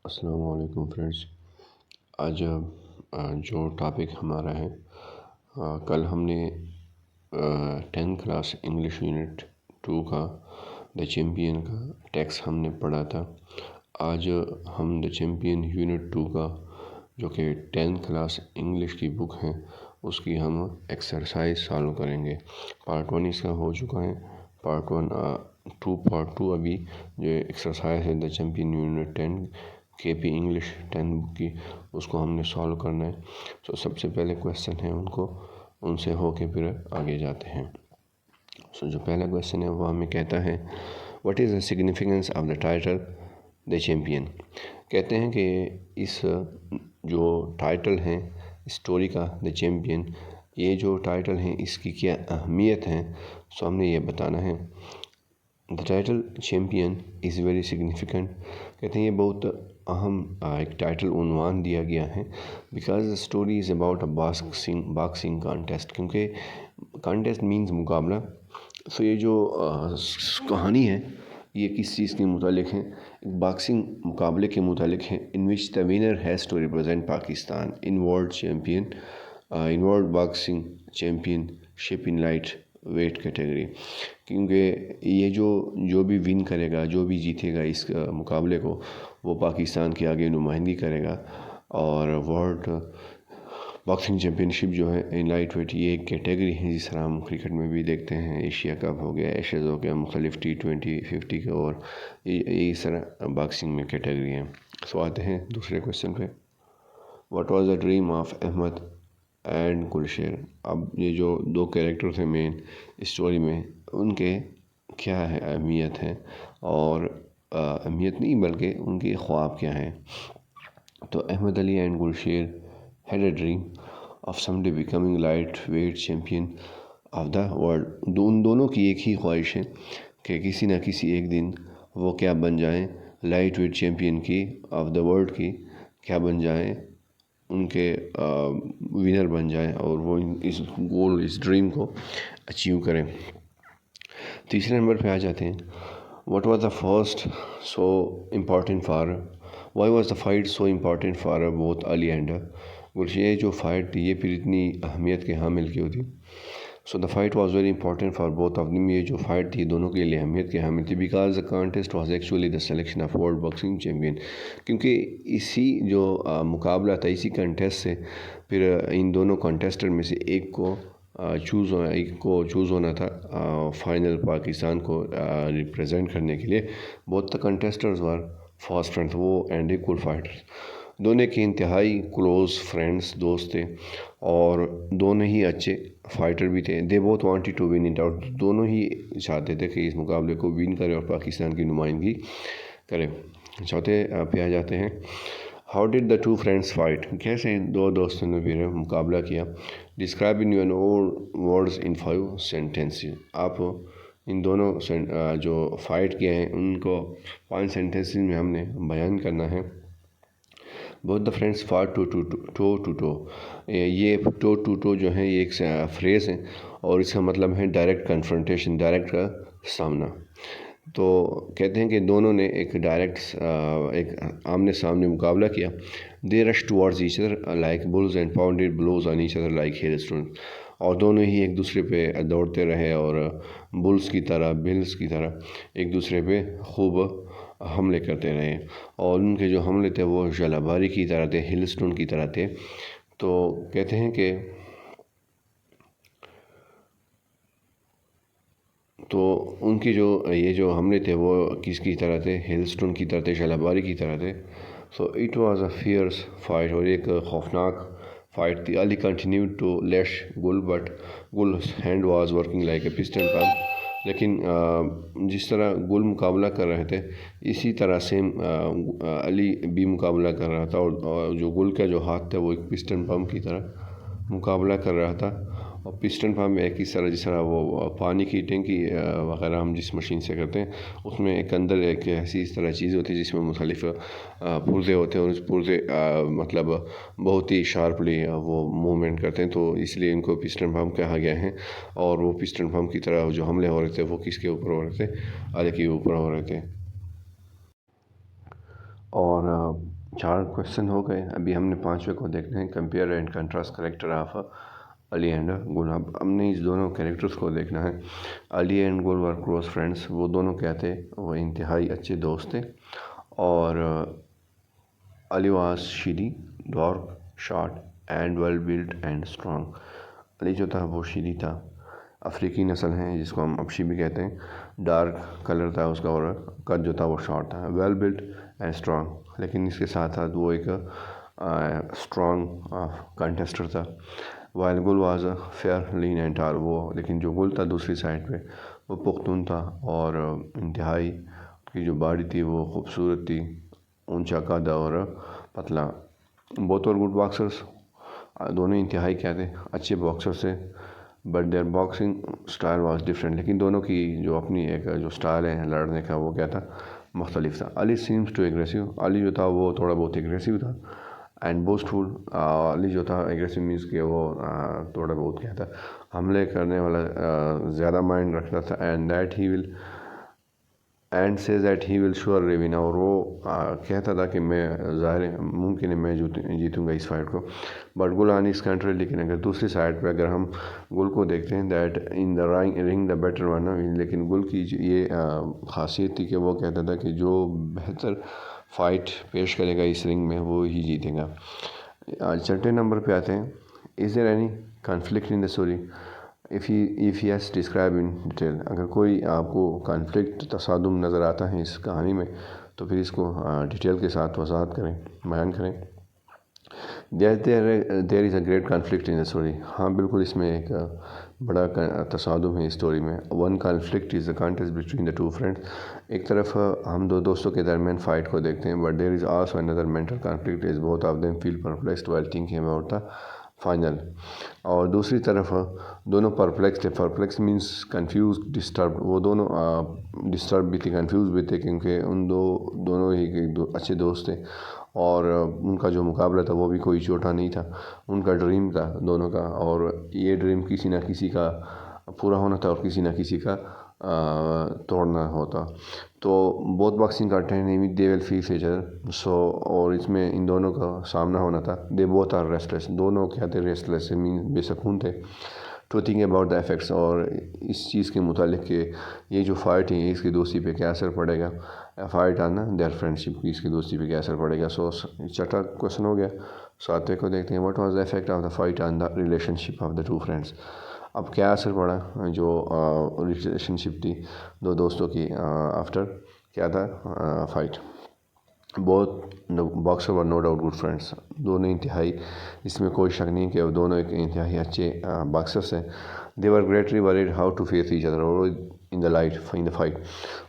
अस्सलाम वालेकुम फ्रेंड्स। आज जो टॉपिक हमारा है, कल हमने 10th क्लास इंग्लिश यूनिट 2 का द चैम्पियन का टेक्स्ट हमने पढ़ा था। आज हम द चैम्पियन यूनिट 2 का जो कि 10th क्लास इंग्लिश की बुक है उसकी हम एक्सरसाइज सॉल्व करेंगे। पार्ट 1 इसका हो चुका है। पार्ट 2 अभी जो एक्सरसाइज है the champion unit 10 KP English 10 book की, उसको हमने सॉल्व करना है। तो सबसे पहले क्वेश्चन है उनसे होके फिर आगे जाते हैं। जो पहला क्वेश्चन है वो हमें कहता है what is the significance of the title the champion. कहते हैं कि इस जो टाइटल है स्टोरी का द चैम्पियन, ये जो टाइटल है इसकी क्या अहमियत है, सो हमने ये बताना है। The title champion is very significant. कहते हैं ये बहुत अहम एक टाइटल उन्वान दिया गया है because the story is about a boxing contest. क्योंकि कॉन्टेस्ट मीन्स मुकाबला। सो ये जो कहानी है ये किस चीज़ के मुतालिक है, बॉक्सिंग मुकाबले के मुतालिक है। In which the winner has to represent Pakistan in world champion in world boxing championship in light weight category. क्योंकि ये जो भी विन करेगा, जो भी जीतेगा इस मुकाबले को, वो पाकिस्तान के आगे नुमाइंदगी करेगा। और वर्ल्ड बॉक्सिंग चैम्पियनशिप जो है इन लाइट वेट, ये एक कैटेगरी है जिस तरह हम क्रिकेट में भी देखते हैं। एशिया कप हो गया, एशेज़ हो गया, मुख्तलिफ T20 50 के, और ये इस तरह बॉक्सिंग में कैटेगरी है। सो आते हैं दूसरे क्वेश्चन पे। What was the dream of Ahmad and Gulsher. अब ये जो दो कैरेक्टर थे मेन स्टोरी में, उनके क्या है अहमियत है, और अहमियत नहीं बल्कि उनके ख्वाब क्या हैं। तो Ahmad Ali and Gulsher had a dream of someday becoming light weight champion of the world. उन दोनों की एक ही ख्वाहिश है कि किसी न किसी एक दिन वो क्या बन जाएं, लाइट वेट चैम्पियन की ऑफ द वर्ल्ड की क्या बन जाएं, उनके विनर बन जाएं, और वो इस गोल, इस ड्रीम को अचीव करें। तीसरे नंबर पे आ जाते हैं। What was the first so important for, why was the fight so important for both Ali and Gulsher. ये जो फाइट थी ये फिर इतनी अहमियत के हामिल क्यों थी। So the fight was very important for both of them. ये जो फाइट थी दोनों के लिए अहमियत के हामिल थी because the contest was actually the selection of world boxing champion. क्योंकि इसी जो मुकाबला था, इसी कंटेस्ट से फिर इन दोनों कॉन्टेस्टर में से एक को चूज़ होना था फाइनल पाकिस्तान को रिप्रेजेंट करने के लिए। Both the contesters were fast friends, वो एंड इक्वल फाइटर्स। दोनों के इंतहाई क्लोज फ्रेंड्स, दोस्त थे, और दोनों ही अच्छे फाइटर भी थे। They both wanted to win it out. दोनों ही चाहते थे कि इस मुकाबले को विन करे और पाकिस्तान की नुमाइंदगी करे। चौथे पे आ जाते हैं। How did the two friends fight. कैसे दो दोस्तों ने भी मुकाबला किया। Describe in your own words in 5 sentences. आप इन दोनों जो फाइट किए हैं उनको 5 सेंटेंसेस में हमने बयान करना है। बोथ द फ्रेंड्स फाट टू टू। ये टू जो है ये एक फ्रेज़ है, और इसका मतलब है डायरेक्ट कन्फ्रंटेशन, डायरेक्ट का सामना। तो कहते हैं कि दोनों ने एक आमने सामने मुकाबला किया। They rush towards each other like bulls and pounded blows on each other like hailstone. और दोनों ही एक दूसरे पे दौड़ते रहे और बुल्स की तरह, बिल्स की तरह एक दूसरे पे खूब हमले करते रहे। और उनके जो हमले थे वो जलाबारी की तरह थे, हिलस्टोन की तरह थे। तो कहते हैं कि तो उनकी ये जो हमले थे वो किसकी तरह थे, हिलस्टोन की तरह थे, जलाबारी की तरह थे। So it was a fierce fight, और एक खौफनाक फाइट थी। अली कंटिन्यूड टू लैश गुल, बट गुल hand was working like a piston pump. लेकिन जिस तरह गुल मुकाबला कर रहे थे, इसी तरह सेम अली भी मुकाबला कर रहा था, और जो गुल का जो हाथ था वो एक पिस्टन पंप की तरह मुकाबला कर रहा था। और पिस्टन पंप एक इस तरह, जिस तरह वो पानी की टंकी वगैरह हम जिस मशीन से करते हैं, उसमें एक अंदर एक ऐसी इस तरह चीज़ होती है जिसमें मुख्तलिफ पुर्जे होते हैं, और उस पुर्जे मतलब बहुत ही शार्पली वो मूवमेंट करते हैं। तो इसलिए इनको पिस्टन पंप कहा गया है। और वो पिस्टन पंप की तरह जो हमले हो रहे थे वो किसके ऊपर हो रहे थे, अली के ऊपर हो रहे थे। और 4 क्वेश्चन हो गए, अभी हमने 5वें को देखना है। Compare and contrast character of Ali and गुल। अब हमने इस दोनों कैरेक्टर्स को देखना है। अली एंड गुल वर क्लोज फ्रेंड्स, वो दोनों क्या थे, वो इंतहाई अच्छे दोस्त थे। और Ali was cheery, dark, short and well built and strong. Ali जो था वो शीरी था, अफ्रीकी नस्ल है जिसको हम अबशी भी कहते हैं। डार्क कलर था उसका और कद जो था वो शॉर्ट था। वेल बिल्ट एंड स्ट्रॉन्ग, लेकिन इसके साथ साथ वो एक स्ट्रॉन्ग कंटेस्टर था। While Gul was a fair lean and tall, वो लेकिन जो गुल था दूसरी साइड पे वो पुख्तून था और इंतहाई की जो बॉडी थी वो खूबसूरत थी, ऊंचा कद और पतला। बोथ और गुड बॉक्सर्स, दोनों इंतहाई क्या थे, अच्छे बॉक्सर थे। But their boxing style was different, लेकिन दोनों की जो अपनी एक जो स्टाइल है लड़ने का वो क्या था, मुख्तलिफ था। Ali seems too aggressive, Ali जो था वो थोड़ा बहुत एग्रेसिव था। एंड बोस्टफुल, अली जो था एग्रेसिव मीन्स के वो थोड़ा बहुत क्या था, हमले करने वाला ज़्यादा माइंड रखता था। And that he will and says that he will sure win, और वो कहता था कि मैं ज़ाहिर मुमकिन है मैं जीतूँगा इस फाइट को। बट गुल ऑन इस कंट्री, लेकिन अगर दूसरी साइड पे अगर हम गुल को देखते हैं, that in the ring the better one, लेकिन गुल की ये खासियत थी कि वो कहता था कि जो बेहतर फ़ाइट पेश करेगा इस रिंग में वो ही जीतेगा। आज छठे नंबर पे आते हैं। Is there any conflict in the story, if yes describe in detail. अगर कोई आपको कॉन्फ्लिक्ट तसादुम नज़र आता है इस कहानी में तो फिर इसको डिटेल के साथ वजाहत करें, बयान करें। There is a great conflict in the story, हाँ बिल्कुल इसमें एक बड़ा तसादुम है इस स्टोरी में। One conflict is the contest between the two friends, एक तरफ हम दो दोस्तों के दरमियान फ़ाइट को देखते हैं। But there is also another mental conflict is both of them feel perplexed while thinking about the final. और दूसरी तरफ दोनों परप्लेक्स थे। परप्लेक्स मीन्स कंफ्यूज, डिस्टर्ब, वो दोनों डिस्टर्ब भी थे, कंफ्यूज भी थे, क्योंकि उन दोनों ही अच्छे दोस्त थे और उनका जो मुकाबला था वो भी कोई छोटा नहीं था। उनका ड्रीम था दोनों का, और ये ड्रीम किसी ना किसी का पूरा होना था और किसी ना किसी का तोड़ना होता। तो बोथ बॉक्सिंग करते हैं, they will face each other. So और इसमें इन दोनों का सामना होना था। दे बोथ आर रेस्टलेस, दोनों क्या थे, रेस्टलेस मीन बेसकून थे। To think about the effects, और इस चीज़ के मुतालिक कि ये जो फ़ाइट है इसकी दोस्ती पे क्या असर पड़ेगा, फ़ाइट आना देयर फ्रेंडशिप की इसकी दोस्ती पे क्या असर पड़ेगा। सो छठा क्वेश्चन हो गया। सातवें को देखते हैं। What was the effect of the fight on the relationship of the two friends. अब क्या असर पड़ा जो रिलेशनशिप थी दो दोस्तों की आफ्टर क्या था fight. Both boxer were no doubt good friends, दोनों इंतहाई, इसमें कोई शक नहीं कि वो दोनों एक इंतहाई अच्छे बॉक्सर्स हैं। They were greatly worried how to face each other in the fight,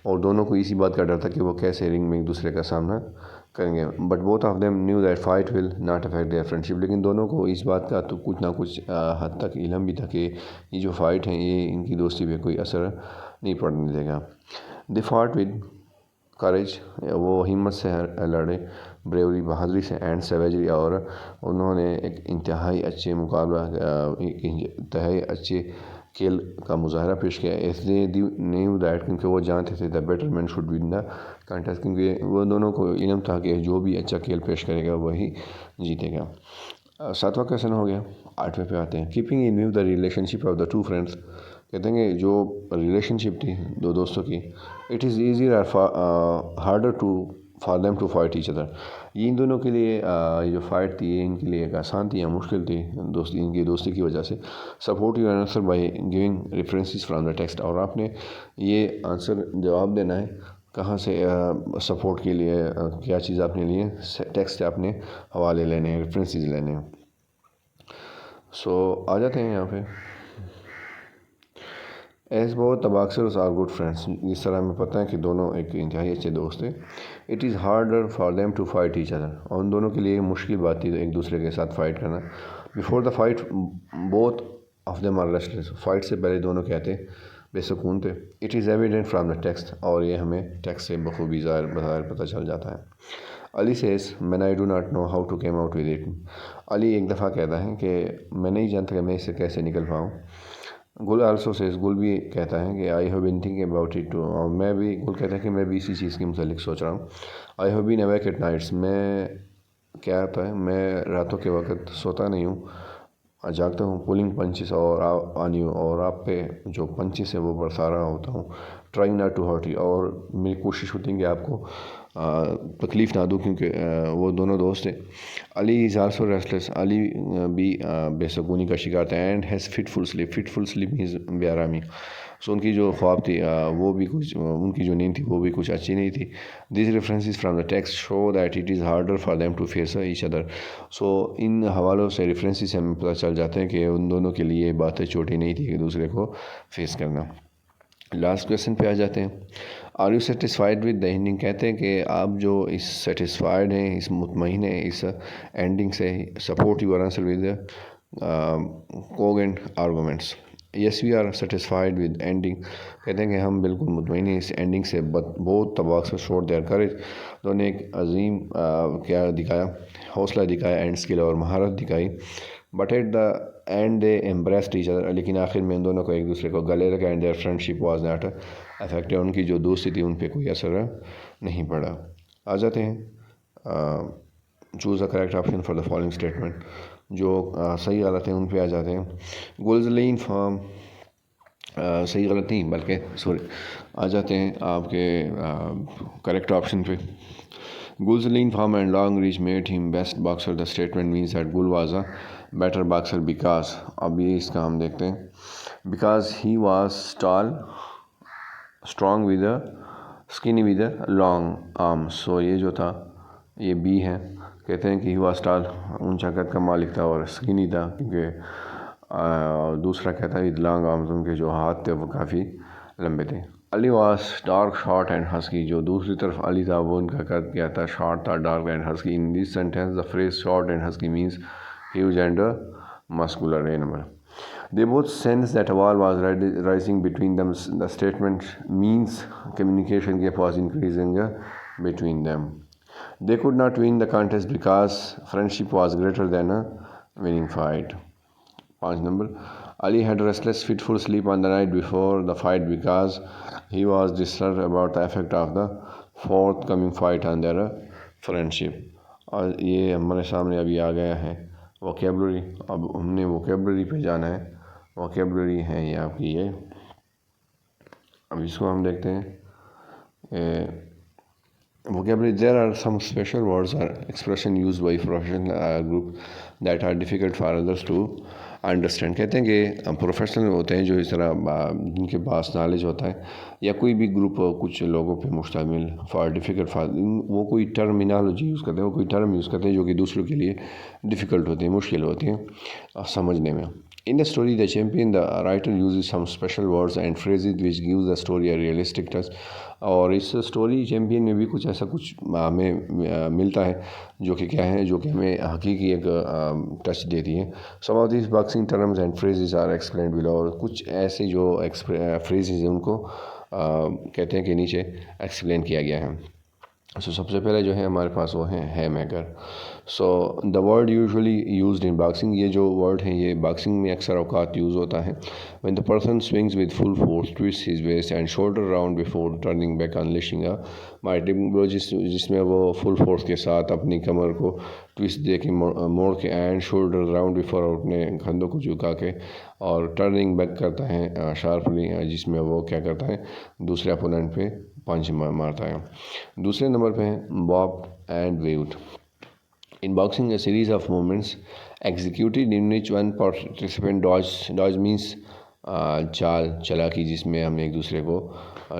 और दोनों को इसी बात का डर था कि वो कैसे रिंग में एक दूसरे का सामना करेंगे। But both of them knew that fight will not affect their friendship, लेकिन दोनों को इस बात का तो कुछ ना कुछ हद तक इल्म भी था कि ये जो फाइट है ये इनकी दोस्ती पे कोई असर नहीं पड़ने देगा। दे फाइट विद करेज, वो हिम्मत से लड़े, ब्रेवरी, बहादुरी से, एंड सेवेजरी, और उन्होंने एक इंतहाई अच्छे मुकाबला, इंतहाई अच्छे खेल का मुजाहरा पेश किया। इसलिए न्यू दैट, क्योंकि वो जानते थे the better man should win the contest, क्योंकि वो दोनों को इल्म था कि जो भी अच्छा खेल पेश करेगा वही जीतेगा। सातवां क्वेश्चन हो गया। आठवें पे आते हैं। Keeping in view the relationship of the two friends, कहते हैं कि जो रिलेशनशिप थी दो दोस्तों की, it is easier harder to for them to fight each other, ये इन दोनों के लिए ये जो फाइट थी ये इनके लिए एक आसान थी या मुश्किल थी दोस्ती, इनकी दोस्ती की वजह से। Support your answer by giving references from the text, और आपने ये आंसर जवाब देना है कहाँ से सपोर्ट के लिए क्या चीज़ आपने लिए, टेक्स्ट से आपने हवाले लेने हैं, रेफरेंसेस लेने हैं। सो आ जाते हैं यहाँ पे। As both the boxers are good friends, इस तरह हमें पता है कि दोनों एक इंतहाई अच्छे दोस्त थे। It is harder for them to fight each other, और उन दोनों के लिए मुश्किल बात थी एक दूसरे के साथ फ़ाइट करना। Before the fight both of them are restless, fight से पहले दोनों क्या थे, बेसकून थे। It is evident from the text, और ये हमें टेक्स्ट से बखूबी ज़ाहिर पता चल जाता है। Ali says man I do not know how to came out with it, Ali एक दफ़ा कहता है कि मैं नहीं जानता कि मैं इससे कैसे निकल पाऊँ। गुल आल्सो सेज, गुल भी कहता है कि I have been thinking about it too, Gul कहता है कि मैं भी इसी चीज़ के मुतालिक सोच रहा हूँ। I have been awake at nights, मैं क्या होता है, मैं रातों के वक्त सोता नहीं हूँ, जागता हूँ, पुलिंग पंचेस और आनी और आप पे जो पंचेस है वो बरसा रहा होता हूँ, trying not to hurt you, और मेरी कोशिश होती है कि आपको तकलीफ़ ना दूँ, क्योंकि वो दोनों दोस्त हैं। Ali is also restless, Ali भी बेसकूनी का शिकार था। And has fitful sleep means बेआरामी। सो उनकी जो ख्वाब थी वो भी कुछ, उनकी जो नींद थी वो भी कुछ अच्छी नहीं थी। This references from the text show that it is harder for them to face each other. So इन हवालों से, रेफरेंसेस से हमें पता चल जाते हैं कि उन दोनों के लिए बातें छोटी नहीं थी कि दूसरे को फेस करना। लास्ट क्वेश्चन पे आ जाते हैं, are you satisfied with the ending. कहते हैं कि आप जो इस सेटिस्फाइड हैं, इस मुतमईन हैं इस एंडिंग से, support your answer with cogent arguments. Yes we are satisfied with ending, कहते हैं कि हम बिल्कुल मुतमईन हैं इस एंडिंग से, बट बहुत तबाक से शोर देयर करेज, उन्होंने एक अजीम क्या दिखाया, हौसला दिखाया एंड स्किल और महारत दिखाई। But at the and they embraced each other, लेकिन आखिर में इन दोनों को एक दूसरे को गले लगा। And their friendship was not affected, उनकी जो दोस्ती थी उन पे कोई असर नहीं पड़ा। आ जाते हैं choose a correct option for the following statement, जो सही गलत है उन पे आ जाते हैं। गुलजलीन फार्म, सही गलत नहीं बल्कि सॉरी, आ जाते हैं आपके करेक्ट ऑप्शन पे। Gul's lean form and long reach made him best boxer. The statement means that Gul was a better boxer because, अब ये इसका हम देखते हैं, because he was tall, strong with a skinny with a long arms. So ये जो था ये बी है, कहते हैं कि he was tall, ऊंचा कद का मालिक था, और skinny था क्योंकि दूसरा कहता है with long arms, उनके जो हाथ थे वो काफ़ी लंबे थे। Ali was dark short and husky, जो दूसरी तरफ अली था वो उनका कद क्या था, शॉर्ट था, dark and husky. In this sentence the phrase short and husky means huge and muscular animal. They both sensed that a wall was rising between them. The statement means communication gap was increasing between them. They could not win the contest because friendship was greater than a winning fight. 5 number, Ali had restless, fitful sleep on the night before the fight because he was disturbed about the effect of the forthcoming fight on their friendship. और ये हमारे सामने अभी आ गया है vocabulary. अब हमने vocabulary पे जाना है। वोकेबलरी है ये आपकी, ये अब इसको हम देखते हैं। Vocabulary, there are some special words or expression used by professional group that are difficult for others to understand. कहते हैं कि प्रोफेशनल होते हैं जो इस तरह जिनके पास नॉलेज होता है, या कोई भी ग्रुप कुछ लोगों पे मुश्तमिल, फॉर डिफ़िकल्ट फॉर, वो कोई टर्मिनोलॉजी यूज़ करते हैं, वो कोई टर्म यूज़ करते हैं जो कि दूसरों के लिए डिफ़िकल्ट होती है, मुश्किल होती हैं समझने में। In the story The Champion, the writer uses some special words and phrases which gives the story a realistic touch. और इस स्टोरी चैम्पियन में भी कुछ ऐसा कुछ हमें मिलता है जो कि क्या है, जो कि हमें हकीकी एक टच देती है। Some of this boxing terms and phrases are explained below, और कुछ ऐसे जो फ्रेजेस हैं उनको कहते हैं कि नीचे एक्सप्लेन किया गया है। सो सबसे पहले जो है हमारे पास वो है maker. So the word usually used in boxing, ये जो वर्ड है ये बॉक्सिंग में अक्सर औकात यूज़ होता है। When the person swings with full force, twist his waist and shoulder round before turning back unleashing a mighty blow, जिसमें वो फुल फोर्स के साथ अपनी कमर को ट्विस्ट दे के मोड़ के, एंड शोल्डर राउंड बिफोर, अपने कंधों को झुका के, और टर्निंग बैक करता है शार्पली, जिसमें वो क्या करता है, दूसरे अपोनेंट पे पंच मारता है। दूसरे नंबर पे है Bob and waived. In boxing, a series of movements executed in which one participant dodge means चालाकी, जिसमें हम एक दूसरे को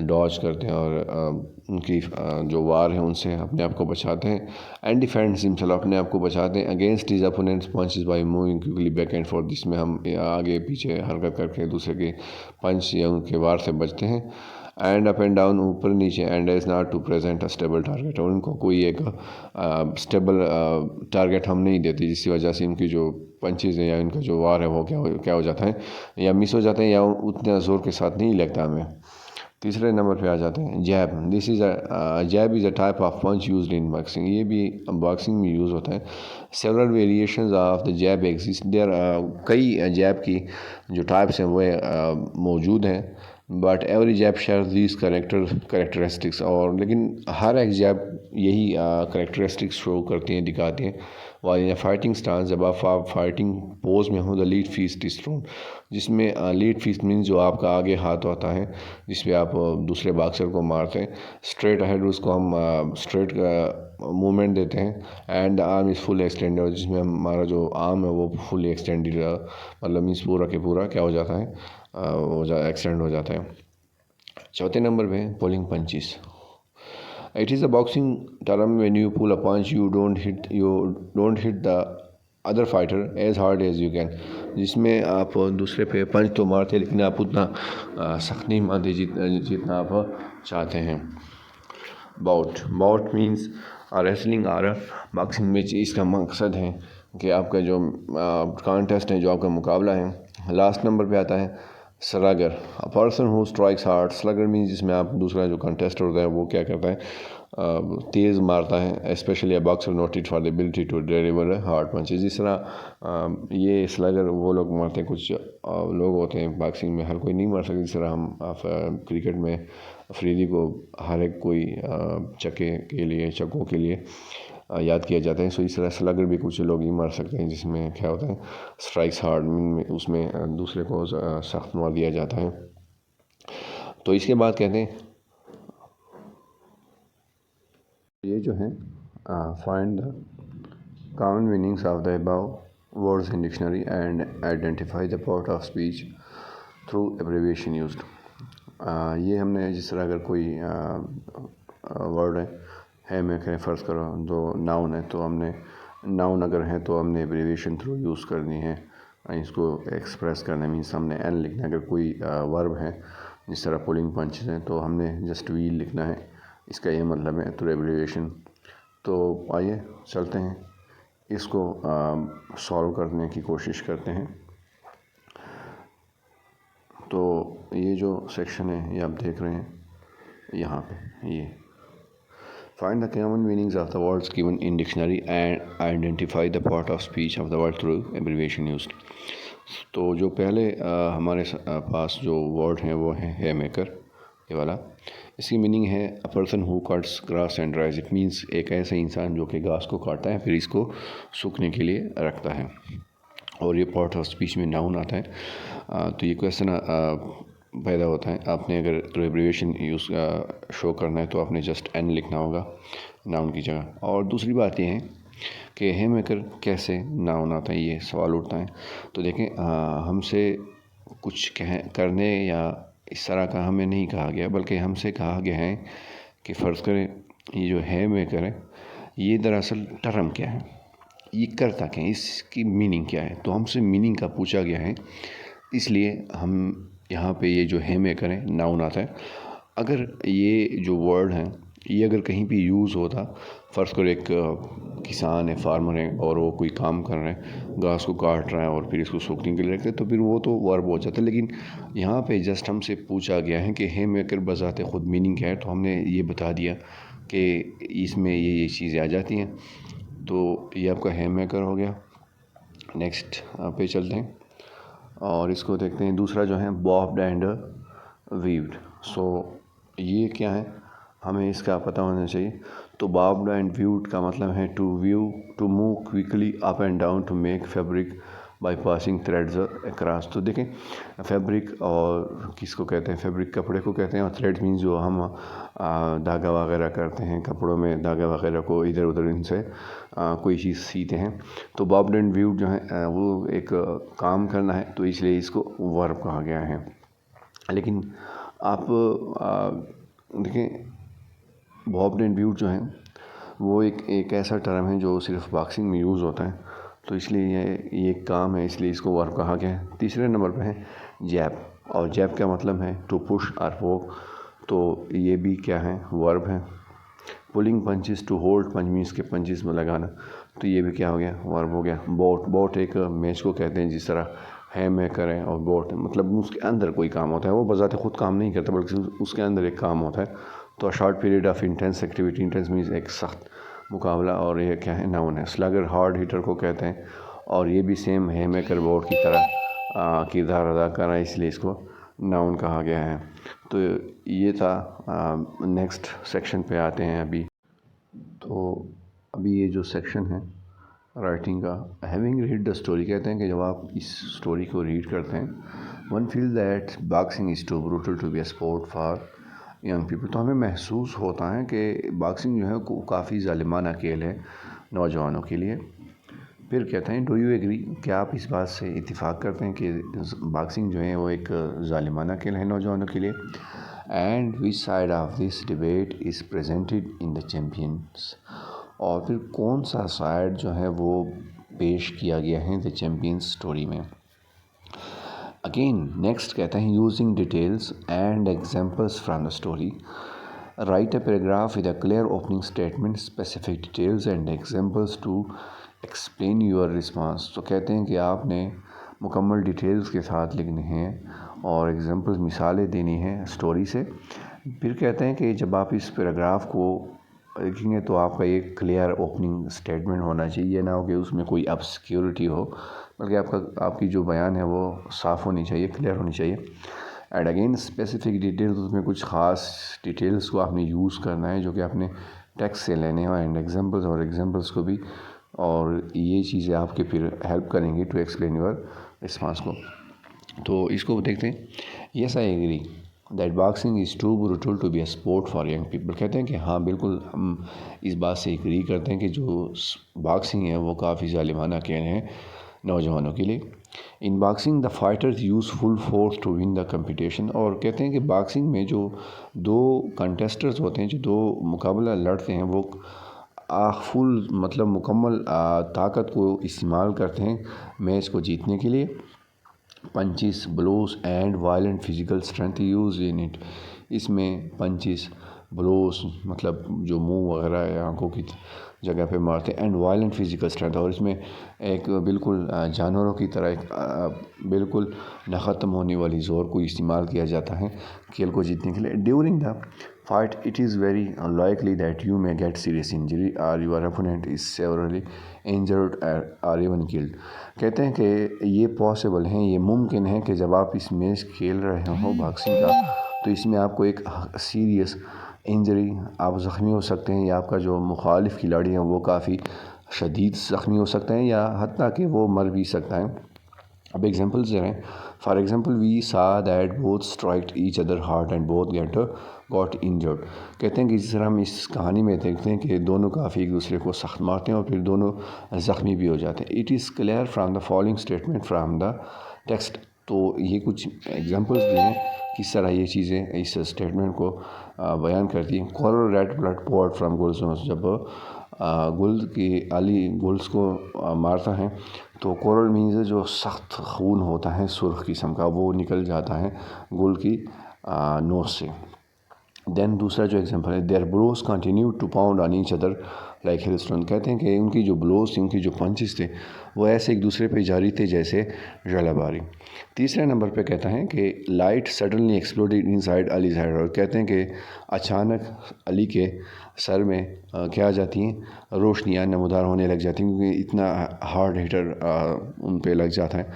डॉज करते हैं और उनकी जो वार है उनसे अपने आप को बचाते हैं। एंड डिफेंड्स हिमसेल्फ, अपने आप को बचाते हैं against his opponents punches by moving quickly back and fourth, जिसमें हम आगे पीछे हरकत करके दूसरे के पंच या उनके वार से बचते हैं। एंड अप एंड डाउन, ऊपर नीचे, and is not to present a stable target, और उनको कोई एक स्टेबल टारगेट हम नहीं देते, जिसकी वजह से इनकी जो पंचेज़ हैं या इनका जो वार है वो क्या हो जाता है, या मिस हो जाते हैं, या उतने ज़ोर के साथ नहीं लगता हमें। तीसरे नंबर पे आ जाते हैं jab. This is jab is a type of punch used in boxing, ये भी बॉक्सिंग में यूज़ होता है। Several variations of the jab exist, there कई जैब की जो टाइप्स हैं वो मौजूद हैं। But every jab share these characteristics, और लेकिन हर एक जैब यही करेक्टरिस्टिक्स शो करती हैं, दिखाती हैं। वाइल फाइटिंग स्टांस, जब आप फाइटिंग पोज में हो, the lead feast is throne, जिसमें लीड फीस्ट मीन्स जो आपका आगे हाथ होता है जिसपे आप दूसरे बॉक्सर को मारते हैं। स्ट्रेट अहेड, उसको हम स्ट्रेट मूवमेंट देते हैं। And the arm is full extended, जिसमें हमारा जो आर्म है वो फुल एक्सटेंडेड, मतलब मीन्स पूरा के पूरा क्या हो जाता है, एक्सटेंड हो जाता है। चौथे नंबर पे pulling punches. It is a boxing term when you pull a punch, you don't hit the other fighter as hard as you can, जिसमें आप दूसरे पे पंच तो मारते हैं लेकिन आप उतना सख्त नहीं मारते जितना आप चाहते हैं। Bout means wrestling or boxing में इसका मकसद है कि आपका जो कॉन्टेस्ट है, जो आपका मुकाबला है। लास्ट नंबर पे आता है slugger, a person who strikes hard. Slugger means जिसमें आप दूसरा जो कंटेस्टर होता है वो क्या करता है, तेज़ मारता है। Specially a boxer noted for the ability to deliver hard punches. जिस तरह ये स्लगर वो लोग मारते हैं, कुछ लोग होते हैं बॉक्सिंग में, हर कोई नहीं मार सकता। जिस तरह हम क्रिकेट में अफरीदी को हर एक कोई छक्कों के लिए याद किया जाता है, सो इस तरह स्लगर भी कुछ लोग ही मार सकते हैं, जिसमें क्या होता है स्ट्राइक्स हार्ड, उसमें दूसरे को सख्त मार दिया जाता है। तो इसके बाद कहते हैं ये जो है find the common meanings of the above words in dictionary and identify the part of speech through abbreviation used. ये हमने जिस तरह अगर कोई वर्ड है मैं कहें फ़र्ज़ करो दो नाउन है, तो हमने नाउन अगर है तो हमने एब्रिविएशन थ्रू यूज़ करनी है इसको एक्सप्रेस करने। मीन्स हमने एन लिखना है। अगर कोई वर्ब है जिस तरह पुलिंग पंचेस है तो हमने जस्ट वी लिखना है, इसका ये मतलब है थ्रू एब्रिविएशन। तो आइए चलते हैं इसको सॉल्व करने की कोशिश करते हैं। तो ये जो सेक्शन है ये आप देख रहे हैं यहाँ पे, ये find the common meanings of the words given in dictionary and identify the part of speech of the word through abbreviation used. तो जो पहले हमारे पास जो वर्ड हैं वो है मेकर, ये वाला। इसकी मीनिंग है अ person who cuts grass and ड्राइज। It means एक ऐसा इंसान जो कि घास को काटता है फिर इसको सूखने के लिए रखता है। और ये पार्ट ऑफ स्पीच में नाउन आता है। तो ये क्वेश्चन पैदा होता है, आपने अगर थ्रू एब्रिविएशन यूज़ शो करना है तो आपने जस्ट एन लिखना होगा नाउन की जगह। और दूसरी बात ये है कि है मेकर कैसे नाउन आता है, ये सवाल उठता है। तो देखें हमसे कुछ करने या इस तरह का हमें नहीं कहा गया, बल्कि हमसे कहा गया है कि फ़र्ज़ करें ये जो है मेकर है ये दरअसल टर्म क्या है, ये करता क्या है, इसकी मीनिंग क्या है। तो हमसे मीनिंग का पूछा गया है, इसलिए हम यहाँ पे ये जो है मेकर है नाउन आता है। अगर ये जो वर्ड है ये अगर कहीं भी यूज़ होता, फ़र्ज़ करो एक किसान है, फार्मर है और वो कोई काम कर रहे हैं, घास को काट रहा है और फिर इसको सूखने के लिए रखते हैं, तो फिर वो तो वर्ब हो जाता है। लेकिन यहाँ पे जस्ट हमसे पूछा गया है कि है मेकर बजाते ख़ुद मीनिंग क्या है, तो हमने ये बता दिया कि इसमें ये चीज़ें आ जाती हैं। तो ये आपका है मेकर हो गया। नेक्स्ट पे चलते हैं और इसको देखते हैं। दूसरा जो है बॉब्ड एंड वीव्ड। सो ये क्या है हमें इसका पता होना चाहिए। तो बॉब्ड एंड वीव्ड का मतलब है to move quickly up and down to make fabric by passing threads across. तो देखें फैब्रिक और किसको कहते हैं, फैब्रिक कपड़े को कहते हैं, और थ्रेड्स मीन्स जो हम धागा वगैरह करते हैं कपड़ों में, धागा वगैरह को इधर उधर इनसे कोई चीज़ सीते हैं। तो बॉब्ड एंड वीव्ड जो है वो एक काम करना है, तो इसलिए इसको वर्ब कहा गया है। लेकिन आप देखें बॉब्ड एंड वीव्ड जो है वो एक ऐसा टर्म है जो सिर्फ बॉक्सिंग में यूज़ होता है, तो इसलिए ये काम है, इसलिए इसको वर्ब कहा गया है। तीसरे नंबर पे है जैब, और जैब का मतलब है टू पुश और पोक, तो ये भी क्या है वर्ब है। Pulling punches, to hold punch means के पंचेस में लगाना, तो ये भी क्या हो गया वर्ब हो गया। बोट एक मैच को कहते हैं, जिस तरह है मेकर है और बोट मतलब उसके अंदर कोई काम होता है, वो बजाते खुद काम नहीं करता बल्कि उसके अंदर एक काम होता है। तो short period of intense activity, intense means एक सख्त मुकाबला, और ये क्या है नाउन है। स्लगर हार्ड हिटर को कहते हैं, और ये भी सेम है मेकर बोर्ड की तरह किरदार अदा कर रहा है, इसलिए इसको नाउन कहा गया है। तो ये था। नेक्स्ट सेक्शन पे आते हैं अभी। तो अभी ये जो सेक्शन है राइटिंग का, हैविंग रीड द स्टोरी, कहते हैं कि जब आप इस स्टोरी को रीड करते हैं, one feel that boxing is too brutal to be a sport for young people, तो हमें महसूस होता है कि बॉक्सिंग जो है काफ़ी ज़ालिमाना खेल है नौजवानों के लिए। फिर कहते हैं डू यू एग्री, क्या आप इस बात से इत्तेफाक करते हैं कि बॉक्सिंग जो है वो एक ज़ालिमाना खेल है नौजवानों के लिए। And which side of this debate is presented in the champions, और फिर कौन सा साइड जो है वो पेश किया गया है द चैम्पियंस स्टोरी में। अगेन नेक्स्ट कहते हैं using details and examples from the story, write a paragraph with a clear opening statement, specific details and examples to explain your response, तो कहते हैं कि आपने मुकम्मल डिटेल्स के साथ लिखने हैं और एग्जांपल्स मिसालें देनी हैं स्टोरी से। फिर कहते हैं कि जब आप इस पैराग्राफ को लिखेंगे तो आपका एक क्लियर ओपनिंग स्टेटमेंट होना चाहिए, ना हो कि उसमें कोई ऑब्सक्योरिटी हो, बल्कि आपकी जो बयान है वो साफ़ होनी चाहिए, क्लियर होनी चाहिए। एंड अगेन स्पेसिफिक डिटेल्स, उसमें कुछ ख़ास डिटेल्स को आपने यूज़ करना है जो कि आपने टेक्स्ट से लेने हैं, एंड एग्जांपल्स को भी, और ये चीज़ें आपके फिर हेल्प करेंगी टू एक्सप्लेन योर रिस्पांस को। तो इसको देखते हैं। Yes I agree that boxing is too brutal to be a sport for young people, कहते हैं कि हाँ बिल्कुल हम इस बात से एग्री करते हैं कि जो बॉक्सिंग है वो काफ़ी ज़ालिमाना खेल है नौजवानों के लिए। In boxing the fighters use full force to win the competition, और कहते हैं कि बॉक्सिंग में जो दो कंटेस्टर्स होते हैं, जो दो मुकाबला लड़ते हैं, वो फुल मतलब मुकम्मल ताकत को इस्तेमाल करते हैं मैच को जीतने के लिए। Punches, blows and violent physical strength use in it, इसमें पंचिस, ब्लोस मतलब जो मुंह वगैरह या आंखों की जगह पे मारते हैं, एंड वायलेंट फिजिकल स्ट्रेंथ, और इसमें एक बिल्कुल जानवरों की तरह एक बिल्कुल न ख़त्म होने वाली ज़ोर को इस्तेमाल किया जाता है खेल को जीतने के लिए। During the fight it is very unlikely that you may get serious injury or your opponent is severely injured or even killed, कहते हैं कि ये पॉसिबल है, ये मुमकिन है कि जब आप इस मैच खेल रहे हो बॉक्सिंग का, तो इसमें आपको एक सीरियस इंजरी, आप ज़ख्मी हो सकते हैं, या आपका जो मुखालिफ खिलाड़ी है वो काफ़ी शदीद ज़ख्मी हो सकते हैं, या हत्ता कि वो मर भी सकता है। अब एग्जांपल्स दे रहे हैं। For example we saw that both strike each other hard and both got injured, कहते हैं कि जिस तरह हम इस कहानी में देखते हैं कि दोनों काफ़ी एक दूसरे को सख्त मारते हैं और फिर दोनों ज़ख्मी भी हो जाते हैं। It is clear from the following statement from the text, तो ये कुछ एग्जांपल्स दिए हैं किस तरह ये चीज़ें इस स्टेटमेंट को बयान करती हैं। Coral red blood poured from Gul's, जब गुल की अली गुल्स को मारता है तो कोरल मीन्स जो सख्त खून होता है सुर्ख किस्म का, वो निकल जाता है गुल की नोज से। देन दूसरा जो एग्जांपल है, their blows continue to pound on each other like hailstone, कहते हैं कि उनकी जो ब्लोस थी, उनकी जो पंचेस थे, वो ऐसे एक दूसरे पे जारी थे जैसे जलाबारी। तीसरे नंबर पे कहता है कि light suddenly exploded inside allies head, और कहते हैं कि अचानक अली के सर में क्या आ जाती हैं, रोशनियाँ नमूदार होने लग जाती हैं, क्योंकि इतना हार्ड हीटर उन पे लग जाता है।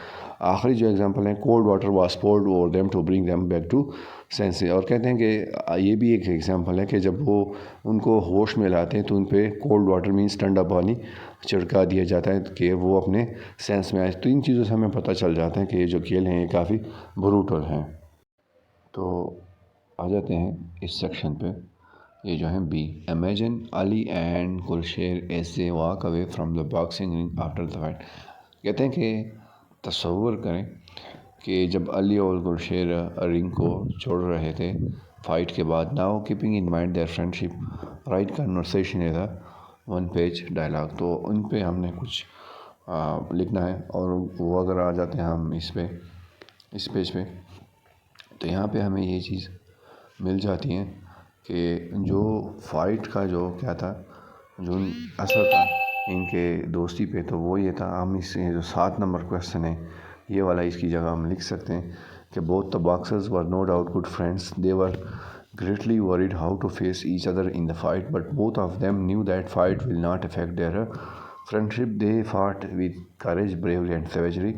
आखिरी जो एग्जांपल है, cold water was poured over them to bring them back to senses, और कहते हैं कि ये भी एक एग्जांपल है कि जब वो उनको होश में लाते हैं तो उन पे कोल्ड वाटर मीन्स ठंडा पानी छिड़का दिया जाता है कि वो अपने सेंस में आए। तो इन चीज़ों से हमें पता चल जाता है कि ये जो खेल हैं ये काफ़ी ब्रूटल हैं। तो आ जाते हैं इस सेक्शन पे, ये जो है B, imagine Ali and Gulsher as they walk away from the boxing ring after the fight, कहते हैं कि तसव्वुर करें कि जब अली और गुलशेर रिंग को छोड़ रहे थे फाइट के बाद, now keeping in mind their friendship write conversation is the one page dialogue, तो उन पे हमने कुछ लिखना है, और वो अगर आ जाते हैं हम इस पेज पे, तो यहाँ पे हमें ये चीज़ मिल जाती है कि जो फ़ाइट का जो क्या था, जो असर था इनके दोस्ती पे, तो वो ये था, हम इससे जो 7 नंबर क्वेश्चन है ये वाला, इसकी जगह हम लिख सकते हैं कि both the boxers were no doubt good friends, they were greatly worried how to face each other in the fight, but both of them knew that fight will not affect their friendship. They fought with courage, bravery and savagery,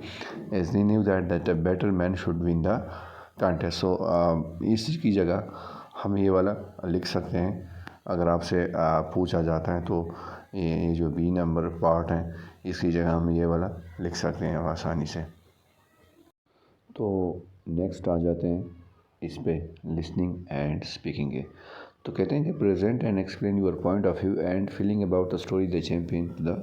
as they knew that a better man should win the contest. So इस की जगह हम ये वाला लिख सकते हैं अगर आपसे पूछा जाता है तो ये जो बी नंबर पार्ट है इसकी जगह हम ये वाला लिख सकते हैं आसानी से। तो नेक्स्ट आ जाते हैं इस पे लिसनिंग एंड स्पीकिंग के। तो कहते हैं कि present and explain your point of view and feeling about the story the champion the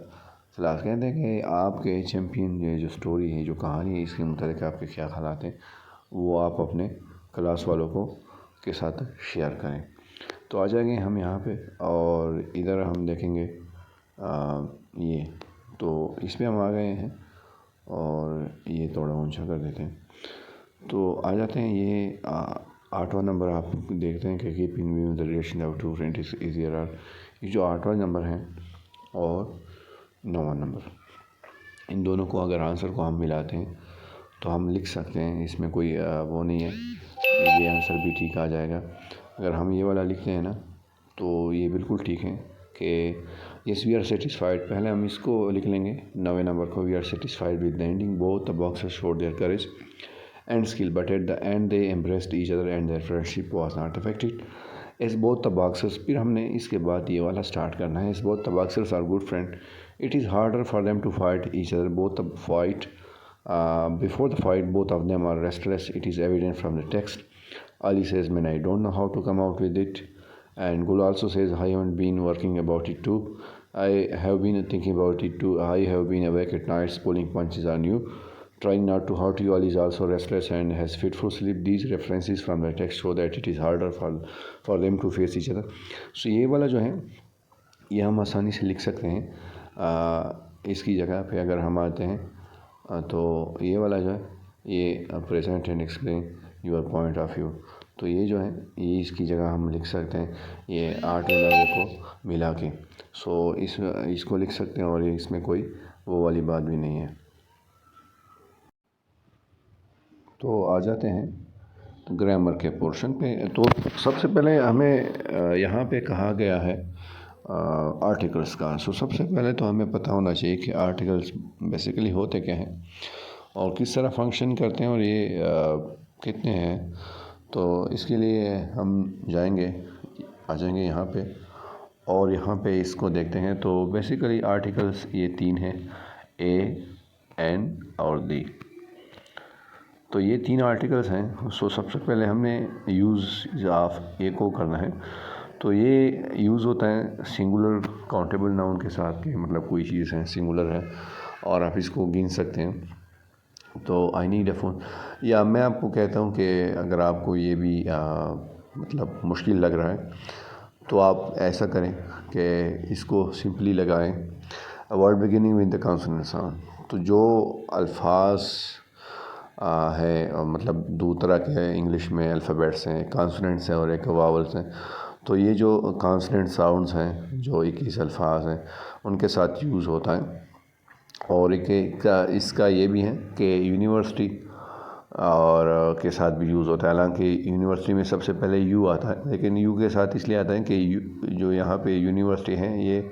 class. कहते हैं कि आपके चैम्पियन जो स्टोरी है, जो कहानी है, इसके मुताबिक आपके क्या ख्यालात हैं वो आप अपने क्लास वालों को के साथ शेयर करें। तो आ जाएंगे हम यहाँ पे और इधर हम देखेंगे ये तो इसमें हम आ गए हैं और ये थोड़ा ऊंचा कर देते हैं। तो आ जाते हैं ये 8वां नंबर आप देखते हैं कि keep in view the relation of two friends is year or. ये जो 8वां नंबर है और 9वां नंबर, इन दोनों को अगर आंसर को हम मिलाते हैं तो हम लिख सकते हैं, इसमें कोई वो नहीं है, ये आंसर भी ठीक आ जाएगा। अगर हम ये वाला लिखते हैं ना तो ये बिल्कुल ठीक है कि यस वी आर सेटिस्फाइड। पहले हम इसको लिख लेंगे 9वें नंबर को, we are satisfied with the ending both the boxes showed their courage and skill, but at the end they embraced each other and their friendship was not affected as both the boxers। फिर हमने इसके बाद ये वाला start करना है, as both the boxers are good friend it is harder for them to fight each other both the fight before the fight both of them are restless, it is evident from the text। Ali says man I don't know how to come out with it, and Gul also says I haven't been working about it too, I have been thinking about it too, I have been awake at nights pulling punches on you, trying not to hurt you all is also restless and has fitful sleep। These references from the text show that it is harder for them to face each other। So ये वाला जो है ये हम आसानी से लिख सकते हैं। इसकी जगह पे अगर हम आते हैं तो ये वाला जो है ये present and explain your point of view, तो ये जो है ये इसकी जगह हम लिख सकते हैं ये 8 नंबर को मिला के। सो इसको लिख सकते हैं और ये इसमें कोई वो वाली बात भी नहीं है। तो आ जाते हैं ग्रामर के पोर्शन पे। तो सबसे पहले हमें यहाँ पे कहा गया है आर्टिकल्स का। सो सबसे पहले तो हमें पता होना चाहिए कि आर्टिकल्स बेसिकली होते क्या हैं और किस तरह फंक्शन करते हैं और ये कितने हैं। तो इसके लिए हम आ जाएंगे यहाँ पे और यहाँ पे इसको देखते हैं। तो बेसिकली आर्टिकल्स ये 3 हैं, ए, एन और दी। तो ये 3 आर्टिकल्स हैं। सो सबसे पहले हमने यूज़ ऑफ ए को करना है। तो ये यूज़ होता है सिंगुलर काउंटेबल नाउन के साथ के, मतलब कोई चीज़ है सिंगुलर है और आप इसको गिन सकते हैं। तो आई नीड अ फ़ोन, या मैं आपको कहता हूँ कि अगर आपको ये भी मतलब मुश्किल लग रहा है तो आप ऐसा करें कि इसको सिंपली लगाएं word beginning with the consonant sound. तो जो अल्फाज है और मतलब 2 तरह के इंग्लिश में अल्फ़ाबेट्स हैं, कॉन्सोनेंट्स हैं और एक वावल्स हैं। तो ये जो कॉन्सोनेंट साउंड्स हैं जो 21 अल्फाज हैं उनके साथ यूज़ होता है। और इसका ये भी है कि यूनिवर्सिटी और के साथ भी यूज़ होता है। हालांकि यूनिवर्सिटी में सबसे पहले यू आता है, लेकिन यू के साथ इसलिए आता है कि जो यहाँ पे यूनिवर्सिटी है ये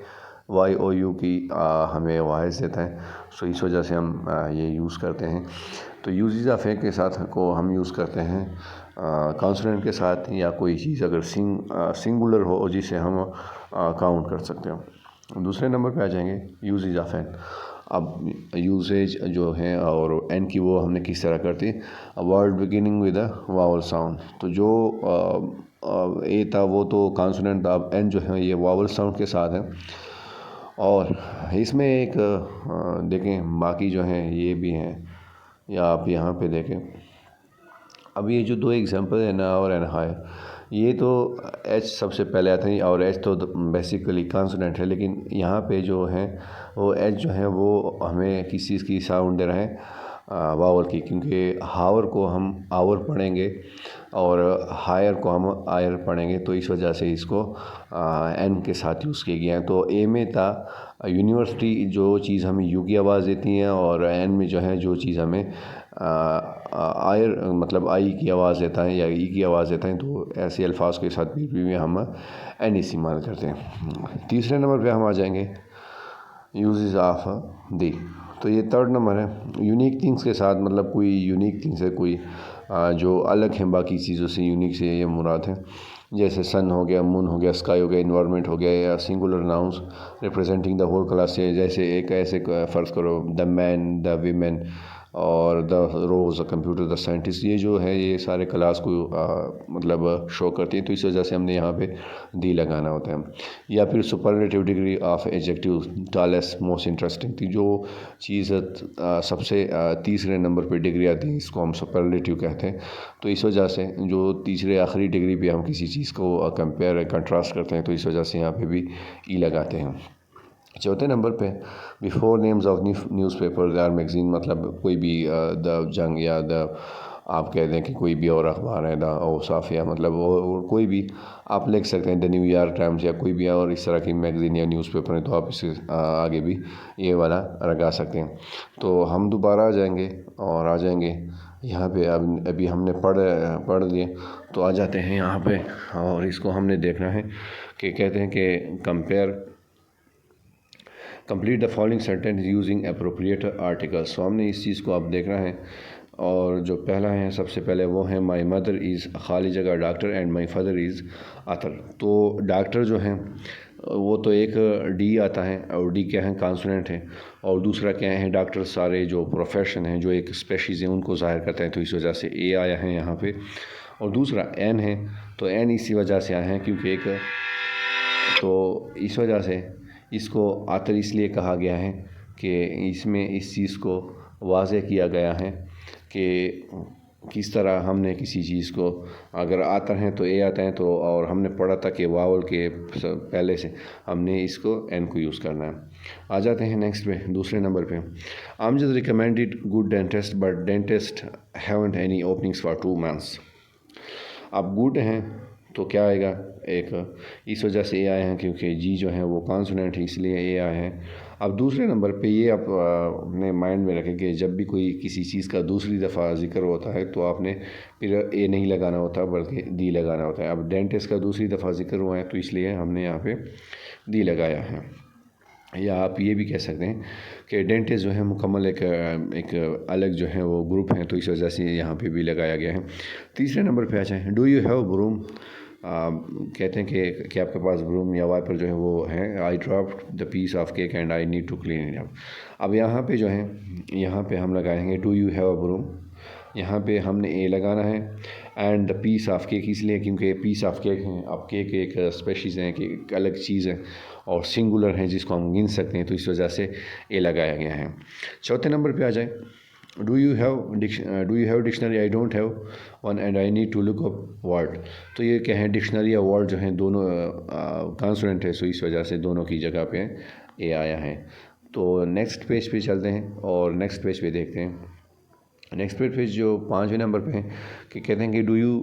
YOU की हमें वाइस देता है। सो इस वजह से हम ये यूज़ करते हैं। तो यूज़ ऑफ ए के साथ को हम यूज़ करते हैं कॉन्सोनेंट के साथ, या कोई चीज़ अगर सिंगुलर हो जिसे हम काउंट कर सकते हो। दूसरे नंबर पे आ जाएंगे यूजेज ऑफ एन। अब यूजेज जो है और एन की वो हमने किस तरह करती है, word beginning with a vowel sound. तो जो ए था वो तो कॉन्सोनेंट था, अब एन जो है ये वावल साउंड के साथ है। और इसमें एक देखें बाकी जो हैं ये भी हैं, या आप यहाँ पे देखें। अब ये जो 2 एग्जांपल है ना और एन हायर, ये तो एच सबसे पहले आता है और एच तो बेसिकली कॉन्सोनेंट है, लेकिन यहाँ पे जो है वो एच जो है वो हमें किस चीज़ की साउंड दे रहा है, वावल की, क्योंकि हावर को हम आवर पढ़ेंगे और हायर को हम आयर पढ़ेंगे। तो इस वजह से इसको एन के साथ यूज़ किया गया है। तो ए में था यूनिवर्सिटी जो चीज़ हमें यू की आवाज़ देती है, और एन में जो है जो चीज़ हमें आयर मतलब आई की आवाज़ देता है या ई की आवाज़ देता है। तो ऐसे अल्फाज के साथ भी हम एन इस्तेमाल करते हैं। तीसरे नंबर पे हम आ जाएंगे यूजेस ऑफ दी। तो ये 3rd नंबर है यूनिक थिंग्स के साथ, मतलब कोई यूनिक थिंग्स है, कोई जो अलग हैं बाकी चीज़ों से, यूनिक से ये मुराद है। जैसे सन हो गया, मून हो गया, स्काई हो गया, इन्वायरमेंट हो गया, या singular nouns representing the whole class से, जैसे एक ऐसे फ़र्ज़ करो द मैन, द वीमेन और the rose, the computer, the scientist, ये जो है ये सारे क्लास को मतलब शो करती हैं। तो इस वजह से हमने यहाँ पे दी लगाना होता है। या फिर superlative degree of adjective, tallest, most interesting, थी जो चीज़ सबसे तीसरे नंबर पे डिग्री आती है, इसको हम सुपरलेटिव कहते हैं। तो इस वजह से जो तीसरे आखिरी डिग्री पे हम किसी चीज़ को कंपेयर कंट्रास्ट करते हैं, तो इस वजह से यहाँ पे भी ई लगाते हैं। चौथे नंबर पे before names of newspaper or magazine, मतलब कोई भी द जंग या द आप कह दें कि कोई भी और अखबार है, द औसाफ, या मतलब और कोई भी आप लिख सकते हैं, द न्यूयॉर्क टाइम्स या कोई भी और इस तरह की मैगज़ीन या न्यूज़पेपर है, तो आप इससे आगे भी ये वाला लगा सकते हैं। तो हम दोबारा आ जाएंगे और आ जाएंगे यहाँ पे। अब अभी हमने पढ़ लिए, तो आ जाते हैं यहाँ पे और इसको हमने देखना है कि कहते हैं कि complete the following sentence using appropriate articles. तो हमने इस चीज़ को अब देखना है। और जो पहला है सबसे पहले वो है माई मदर इज़ खाली जगह doctor and my father is अतर। तो डॉक्टर जो हैं वो तो एक डी आता है, और डी क्या है, कॉन्सोनेंट है। और दूसरा क्या है, डॉक्टर सारे जो प्रोफेशन हैं, जो एक स्पेशीज़ हैं, उनको ज़ाहिर करते हैं, तो इस वजह से ए आया है यहाँ पे। और दूसरा एन है, तो एन इसी वजह से आया है क्योंकि एक, तो इस वजह से इसको आतर इसलिए कहा गया है कि इसमें इस चीज़ को वाज़े किया गया है कि किस तरह हमने किसी चीज़ को, अगर आतर हैं तो ए आता है, तो और हमने पढ़ा था कि वावल के पहले से हमने इसको एन को यूज़ करना है। आ जाते हैं नेक्स्ट पे, दूसरे नंबर पे। Amjad recommended good dentist but dentist haven't any openings for 2 months। अब गुड हैं तो क्या आएगा, एक इस वजह से ए आए हैं क्योंकि जी जो है वो कॉन्सोनेंट है, इसलिए ए आए हैं। अब दूसरे नंबर पे ये आप अपने माइंड में रखें कि जब भी कोई किसी चीज़ का दूसरी दफ़ा जिक्र होता है तो आपने फिर ए नहीं लगाना होता बल्कि दी लगाना होता है। अब डेंटिस्ट का दूसरी दफ़ा जिक्र हुआ है तो इसलिए हमने यहाँ पे दी लगाया है। या आप ये भी कह सकते हैं कि डेंटिस्ट जो है मुकम्मल एक अलग जो है वो ग्रुप है, तो इस वजह से यहाँ पे भी लगाया गया है। तीसरे नंबर पे आ जाए, डू यू हैव ब्रूम। कहते हैं कि आपके पास ब्रूम या वाइपर जो है वो है। I dropped the piece of cake and I need to clean it up. अब यहाँ पे जो है, यहाँ पे हम लगाएंगे do you have a broom, यहाँ पे हमने ए लगाना है। And the piece of cake इसलिए क्योंकि पीस ऑफ केक हैं, अब केक एक स्पेशीज़ हैं कि एक अलग चीज़ है और सिंगुलर है जिसको हम गिन सकते हैं, तो इस वजह से ए लगाया गया है। चौथे नंबर पे आ जाए, do you have dictionary, I don't have one and I need to look up word. तो ये क्या है, डिक्शनरी या वर्ड जो हैं दोनों कॉन्सोनेंट है, सो इस वजह से दोनों की जगह पे ए आया है। तो नेक्स्ट पेज पे चलते हैं और नेक्स्ट पेज पे देखते हैं। नेक्स्ट पेज जो 5वें नंबर पे है कि कहते हैं कि डू यू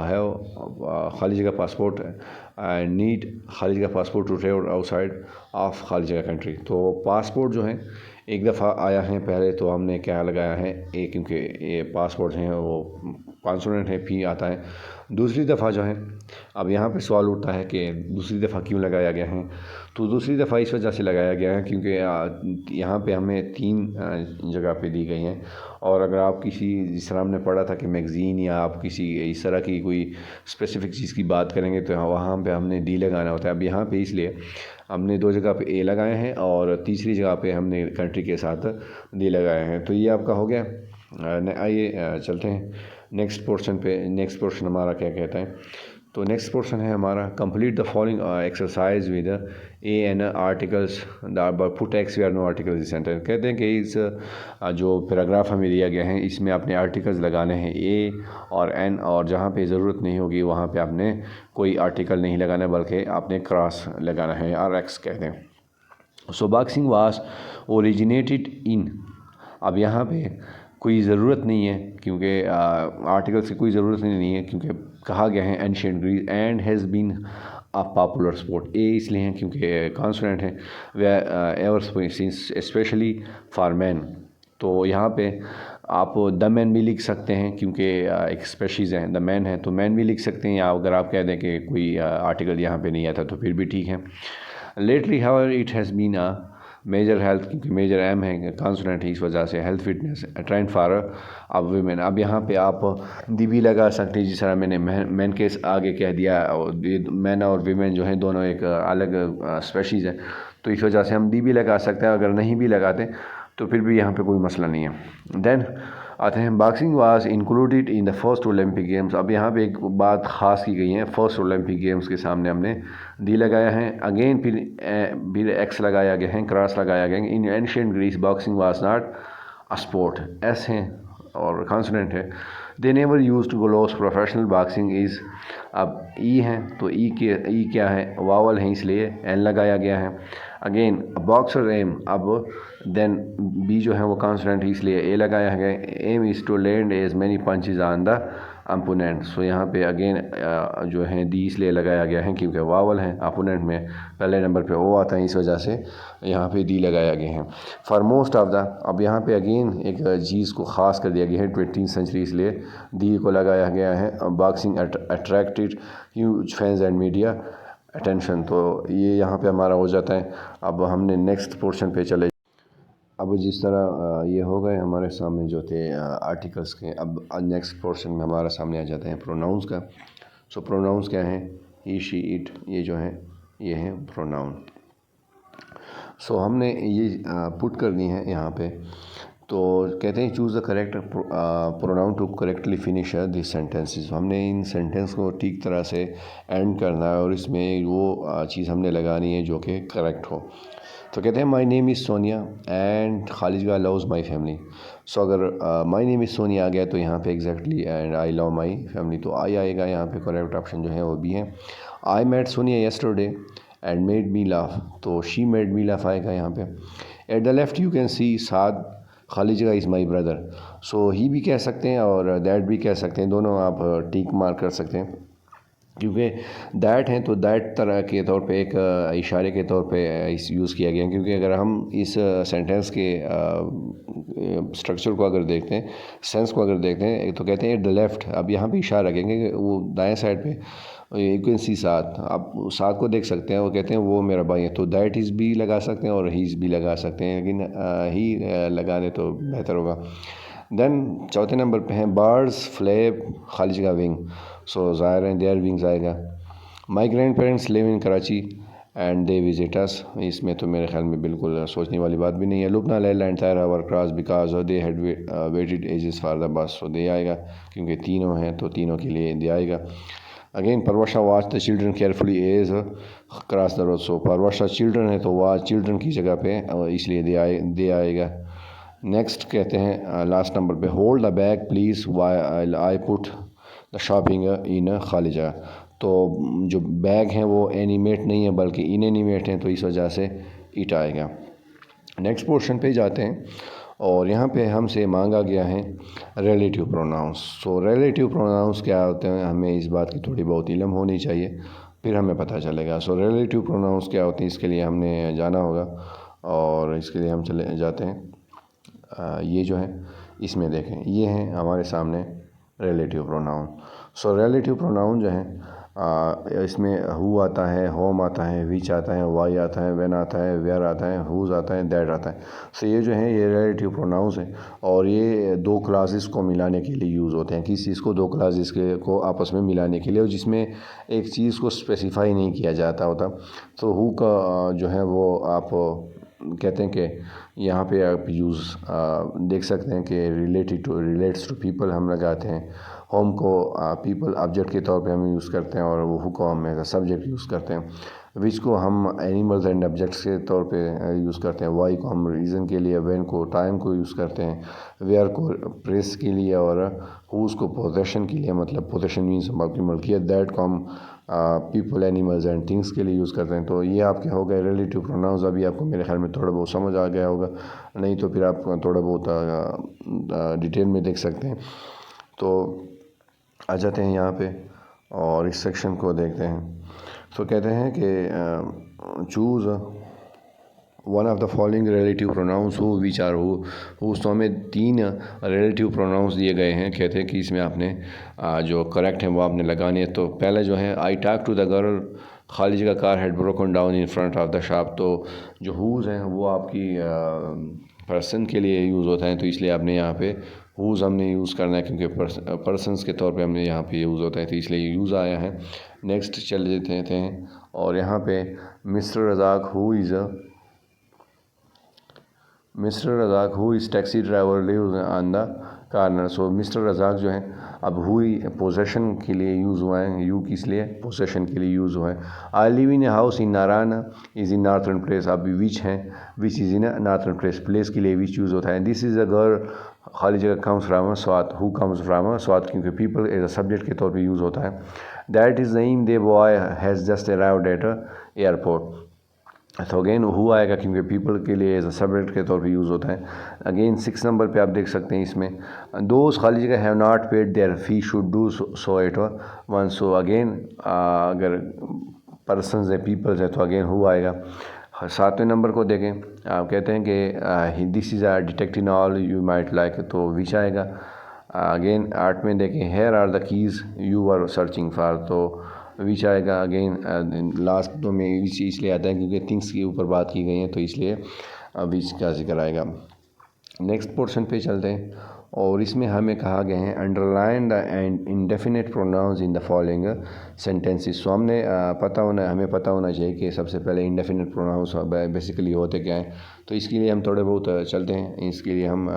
हैव खाली जगह पासपोर्ट एंड नीड खाली जगह passport to travel outside of खाली जगह कंट्री। तो पासपोर्ट जो है एक दफ़ा आया है पहले, तो हमने क्या लगाया है ए, क्योंकि ये पासपोर्ट हैं वो कॉन्सोनेंट है, पी आता है। दूसरी दफ़ा जो है, अब यहाँ पे सवाल उठता है कि दूसरी दफ़ा क्यों लगाया गया है। तो दूसरी दफ़ा इस वजह से लगाया गया है क्योंकि यहाँ पे हमें 3 जगह पे दी गई हैं। और अगर आप किसी, जिस तरह हमने पढ़ा था कि मैगज़ीन या आप किसी इस तरह की कोई स्पेसिफ़िक चीज़ की बात करेंगे तो वहाँ पे हमने डी लगाना होता है। अब यहाँ पे इसलिए हमने 2 जगह पे ए लगाए हैं और तीसरी जगह पे हमने कंट्री के साथ डी लगाए हैं। तो ये आपका हो गया। आइए चलते हैं नेक्स्ट पोर्शन पे। नेक्स्ट पोर्शन हमारा क्या कहता है, तो नेक्स्ट पोर्शन है हमारा complete the following exercise with a an articles put x we are no articles इस सेंटेंस। कहते हैं कि इस जो पैराग्राफ हमें दिया गया है इसमें आपने आर्टिकल्स लगाने हैं ए और एन, और जहाँ पे ज़रूरत नहीं होगी वहाँ पे आपने कोई आर्टिकल नहीं लगाना बल्कि आपने क्रॉस लगाना है, आर एक्स कहते हैं। सो बॉक्सिंग वाज ओरिजिनेटेड इन। अब यहाँ पे कोई ज़रूरत नहीं है क्योंकि आर्टिकल्स की कोई ज़रूरत नहीं है क्योंकि कहा गया है ancient Greece and has been a popular sport. A इसलिए हैं क्योंकि कॉन्सोनेंट है, वे ever since especially for man. तो यहाँ पे आप द मैन भी लिख सकते हैं क्योंकि एक स्पेशीज़ है, द मैन है तो मैन भी लिख सकते हैं, या अगर आप कह दें कि कोई आर्टिकल यहाँ पे नहीं आता तो फिर भी ठीक है। Lately however it has been a major health, क्योंकि मेजर एम है कॉन्सोनेंट है, इस वजह से हेल्थ फिटनेस ट्रेंड फॉर अब वीमेन। अब यहाँ पे आप दी भी लगा सकते हैं, जिस तरह मैंने मैन के आगे कह दिया, और मैन और वीमेन जो हैं दोनों एक अलग स्पेशीज़ है, तो इस वजह से हम दी भी लगा सकते हैं। अगर नहीं भी लगाते तो फिर भी यहाँ पे कोई मसला नहीं है। देन आते हैं boxing was included in the first Olympic games. अब यहाँ पे एक बात ख़ास की गई है, फर्स्ट ओलंपिक गेम्स के सामने हमने डी लगाया है, अगेन फिर एक्स लगाया गया है, क्रॉस लगाया गया है। In ancient Greece boxing was not a sport, S है और कॉन्सोनेंट है। They never use to gloves, professional boxing is, अब ई है तो ई क्या है, वावल है इसलिए एन लगाया गया है। अगेन बॉक्सर एम, अब देन बी जो है वो कॉन्सोनेंट है इसलिए ए लगाया गया। Aim is to land as many punches on the opponent, so यहाँ पे अगेन जो है डी इसलिए लगाया गया है क्योंकि वावल है, अपोनेंट में पहले नंबर पे ओ आता है, इस वजह से यहाँ पे डी लगाया गया है। फॉर मोस्ट ऑफ द, अब यहाँ पे अगेन एक चीज़ को ख़ास कर दिया गया है 20वीं सेंचुरी, इसलिए डी को लगाया गया है। Boxing attracted huge fans and media attention, तो ये यहाँ पे हमारा हो जाता है। अब हमने नेक्स्ट पोर्शन पे चले। अब जिस तरह ये हो गए हमारे सामने जो थे आर्टिकल्स के, अब नेक्स्ट पोर्शन में हमारा सामने आ जाते हैं प्रोनाउंस का। सो प्रोनाउंस क्या है, ही शी इट, ये जो है ये है प्रोनाउन। सो हमने ये पुट कर दी है यहाँ पे, तो कहते हैं choose the correct pronoun to correctly finish this sentences. हमने इन सेंटेंस को ठीक तरह से एंड करना है और इसमें वो चीज़ हमने लगानी है जो कि करेक्ट हो। तो कहते हैं my name is Sonia and Khalija loves my family. So अगर माई नेम इज़ सोनिया आ गया तो यहाँ पे exactly and I love my family, तो आई आएगा यहाँ पे, करेक्ट ऑप्शन जो है वो भी है। I met Sonia yesterday and made me laugh, तो शी मेड मी लाफ आएगा यहाँ पे। At the left you can see Saad Khalija is my brother, so he भी कह सकते हैं और दैट भी कह सकते हैं, दोनों आप टिक मार्क कर सकते हैं, क्योंकि दैट हैं तो दैट तरह के तौर पे एक इशारे के तौर पे इस यूज़ किया गया। क्योंकि अगर हम इस सेंटेंस के स्ट्रक्चर को अगर देखते हैं, सेंस को अगर देखते हैं, तो कहते हैं एट द लेफ़्ट, अब यहाँ पे इशारा रखेंगे कि वो दाएं साइड पे यू कैन सी साथ, आप साथ को देख सकते हैं, वो कहते हैं वो मेरा भाई है, तो दैट इज़ भी लगा सकते हैं और हीज़ भी लगा सकते हैं, लेकिन ही लगा दें तो बेहतर होगा। देन चौथे नंबर पे हैं बर्ड्स फ्लैप खालिजा विंग, सो ज़ाहिर है देयर विंग्स आएगा। My grand parents live in Karachi and they visit us, इसमें तो मेरे ख्याल में बिल्कुल सोचने वाली बात भी नहीं है। Lubna Laila and Tayra were cross because they had waited ages for the bus, so दे आएगा, क्योंकि तीनों हैं तो तीनों के लिए दे आएगा। Again Parwasha watch the children carefully as cross the road, so Parwasha children है तो वॉच चिल्ड्रन की जगह पे इसलिए दे आएगा। नेक्स्ट कहते हैं लास्ट नंबर पे hold the bag please while I put the shopping in Khalija, तो जो बैग हैं वो एनिमेट नहीं है बल्कि इनएनिमेट हैं, तो इस वजह से इट आएगा। नेक्स्ट पोर्शन पे जाते हैं और यहाँ पे हमसे मांगा गया है relative pronouns. So relative pronouns क्या होते हैं, हमें इस बात की थोड़ी बहुत इल्म होनी चाहिए, फिर हमें पता चलेगा। सो रिलेटिव प्रोनाउंस क्या होते हैं, इसके लिए हमने जाना होगा और इसके लिए हम चले जाते हैं। ये जो है इसमें देखें, ये हैं हमारे सामने relative pronoun. So relative pronoun जो है इसमें हु आता है, होम आता है, विच आता है, वाई आता है, व्हेन आता है, वेयर आता है, हुज आता है, दैट आता है। सो ये जो है ये रिलेटिव प्रोनाउंस हैं और ये दो क्लासेस को मिलाने के लिए यूज़ होते हैं, किसी चीज़ को दो क्लासेस के को आपस में मिलाने के लिए, और जिसमें एक चीज़ को स्पेसिफाई नहीं किया जाता होता। तो हु का जो है वो आप कहते हैं कि यहाँ पे आप यूज़ देख सकते हैं कि रिलेट्स टू पीपल हम लगाते हैं। होम को पीपल ऑब्जेक्ट के तौर पे हम यूज़ करते हैं और वो हु को हम एज अ सब्जेक्ट यूज़ करते हैं। विच को हम एनिमल्स एंड ऑब्जेक्ट्स के तौर पे यूज़ करते हैं। वाई को हम रीज़न के लिए, व्हेन को टाइम को यूज़ करते हैं, वेयर को प्लेस के लिए और हुज़ को पोजेशन के लिए, मतलब पोजेशन मीन्स आपकी मलकियत। दैट को हम पीपल, एनिमल्स एंड थिंग्स के लिए यूज़ करते हैं। तो ये आपके हो गए रिलेटिव प्रोनाउंस। अभी आपको मेरे ख्याल में थोड़ा बहुत समझ आ गया होगा, नहीं तो फिर आप थोड़ा बहुत डिटेल में देख सकते हैं। तो आ जाते हैं यहाँ पे और इस सेक्शन को देखते हैं। तो कहते हैं कि choose one of the following relative pronouns who which or who. तो हमें 3 रिलेटिव प्रोनाउंस दिए गए हैं। कहते हैं कि इसमें आपने जो करेक्ट है वो आपने लगाने हैं। तो पहले जो है I talk to the girl खाली जगह car had broken down in front of the shop. तो जो हुज़ हैं वो आपकी पर्सन के लिए यूज़ होता है, तो इसलिए आपने यहाँ पे हुज़ हमने यूज़ करना है, क्योंकि पर्सनस के तौर पे हमने यहाँ पे यूज़ होता है, तो इसलिए यूज़ आया है। नेक्स्ट चल देते हैं और यहाँ पे mister Razzaq who is taxi driver lives on the corner. So mister Razzaq जो है, अब हुई पोजेशन के लिए यूज़ हुआ है, यू किस लिए पोजेशन के लिए यूज़ हुआ है। I live in a house in Narayan is in northern place. अब विच है, which is in northern place, place के लिए विच यूज़ होता है। दिस इज़ अ गर्ल, खाली जगह comes from Swat, who comes from Swat, क्योंकि पीपल एज अ सब्जेक्ट के तौर पे यूज़ होता है। That is Naeem they boy has just arrived at airport. तो अगेन हु आएगा, क्योंकि पीपल के लिए एज अ सब्जेक्ट के तौर पे यूज़ होता है। अगेन 6 नंबर पे आप देख सकते हैं इसमें दोज खाली जगह have not paid their fee should do so at once. So again अगर पर्सनस है, पीपल्स है, तो अगेन हु आएगा। 7वें नंबर को देखें, आप कहते हैं कि this is a detective novel you might like, तो विच आएगा। अगेन 8 में देखें, here are the keys you are searching for, तो विच आएगा। अगेन लास्ट दो में विच इसलिए आता है क्योंकि थिंग्स के ऊपर बात की गई है, तो इसलिए विच का जिक्र आएगा। नेक्स्ट पोर्शन पे चलते हैं और इसमें हमें कहा गया है underline the and indefinite pronouns in the following sentences. So हमें पता होना चाहिए कि सबसे पहले इंडेफिनिट प्रोनाउंस बेसिकली होते क्या हैं। तो इसके लिए हम थोड़े बहुत चलते हैं, इसके लिए हम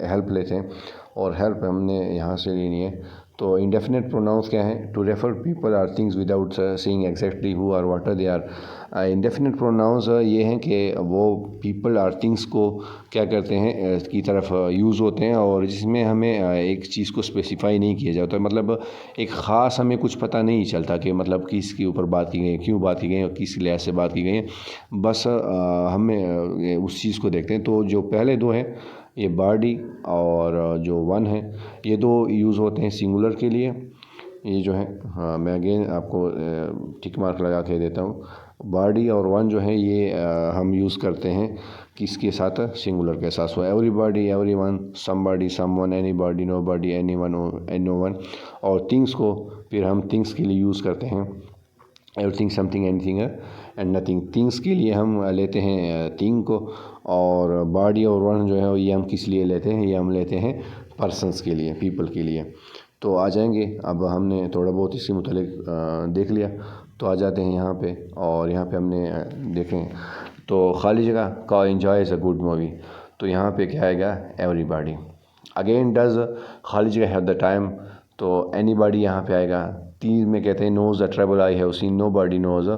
हेल्प लेते हैं और हेल्प हमने यहाँ से लेनी है। तो इंडेफिनिट प्रोनाउंस क्या है, to refer people or things without saying exactly who or what they are. Indefinite pronouns ये हैं कि वो पीपल आर थिंग्स को क्या करते हैं की तरफ यूज़ होते हैं, और जिसमें हमें एक चीज़ को स्पेसिफाई नहीं किया जाता, मतलब एक ख़ास हमें कुछ पता नहीं चलता कि मतलब किसके ऊपर बात की गई है, क्यों बात की गई है और किस लिहाज से बात की गई है, बस हमें उस चीज़ को देखते हैं। तो जो पहले दो हैं, ये बॉडी और जो वन है, ये दो यूज़ होते हैं सिंगुलर के लिए। ये जो है, हाँ मैं अगेन आपको टिक मार्क लगा के देता हूँ। बॉडी और वन जो है ये हम यूज़ करते हैं किसके साथ, सिंगुलर के साथ। So everybody, everyone, somebody, someone, anybody, nobody, anyone, no one. और थिंग्स को फिर हम थिंग्स के लिए यूज़ करते हैं everything, something, anything and nothing. Things के लिए हम लेते हैं थिंग को, और बॉडी और वन जो है ये हम किस लिए लेते हैं, ये हम लेते हैं पर्सन्स के लिए, पीपल के लिए। तो आ जाएंगे, अब हमने थोड़ा बहुत इसके मुतालिक देख लिया, तो आ जाते हैं यहाँ पे। और यहाँ पे हमने देखें तो खाली जगह का enjoy is a good movie, तो यहाँ पे क्या आएगा, एवरीबॉडी। अगेन डज खाली जगह हैव द टाइम, तो एनीबॉडी यहाँ पे आएगा। 3 में कहते हैं knows the trouble I have seen, nobody knows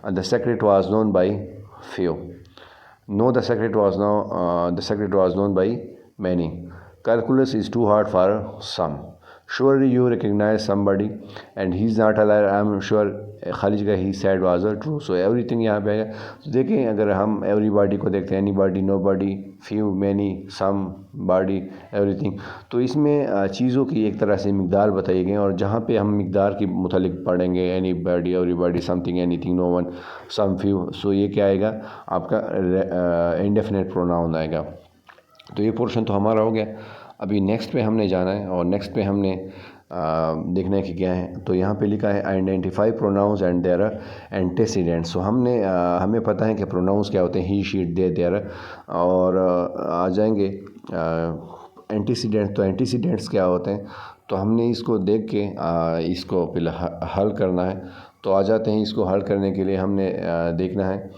the secret was known by few. No the secret was known by many. Calculus is too hard for some. Surely you recognize somebody and he's not alive. I'm sure खाली जगह he said was true. So everything यहाँ पे है। तो देखें, अगर हम everybody को देखते हैं, anybody, nobody, few, many, some, body, everything, तो इसमें चीज़ों की एक तरह से मिकदार बताई गई, और जहाँ पे हम मिकदार के मुतालिक पढ़ेंगे anybody, everybody, something, anything, no one, some, few, so ये क्या आएगा, आपका indefinite pronoun आएगा। तो ये पोर्शन तो हमारा हो गया। अभी नेक्स्ट पे हमने जाना है, और नेक्स्ट पे हमने देखना है कि क्या है। तो यहाँ पे लिखा है identify pronouns and their antecedents. So हमें पता है कि प्रोनाउंस क्या होते हैं, ही, शी, दे, देयर, और आ जाएंगे एंटीसीडेंट्स। तो एंटीसीडेंट्स क्या होते हैं, तो हमने इसको देख के इसको पहले हल करना है। तो आ जाते हैं, इसको हल करने के लिए हमने देखना है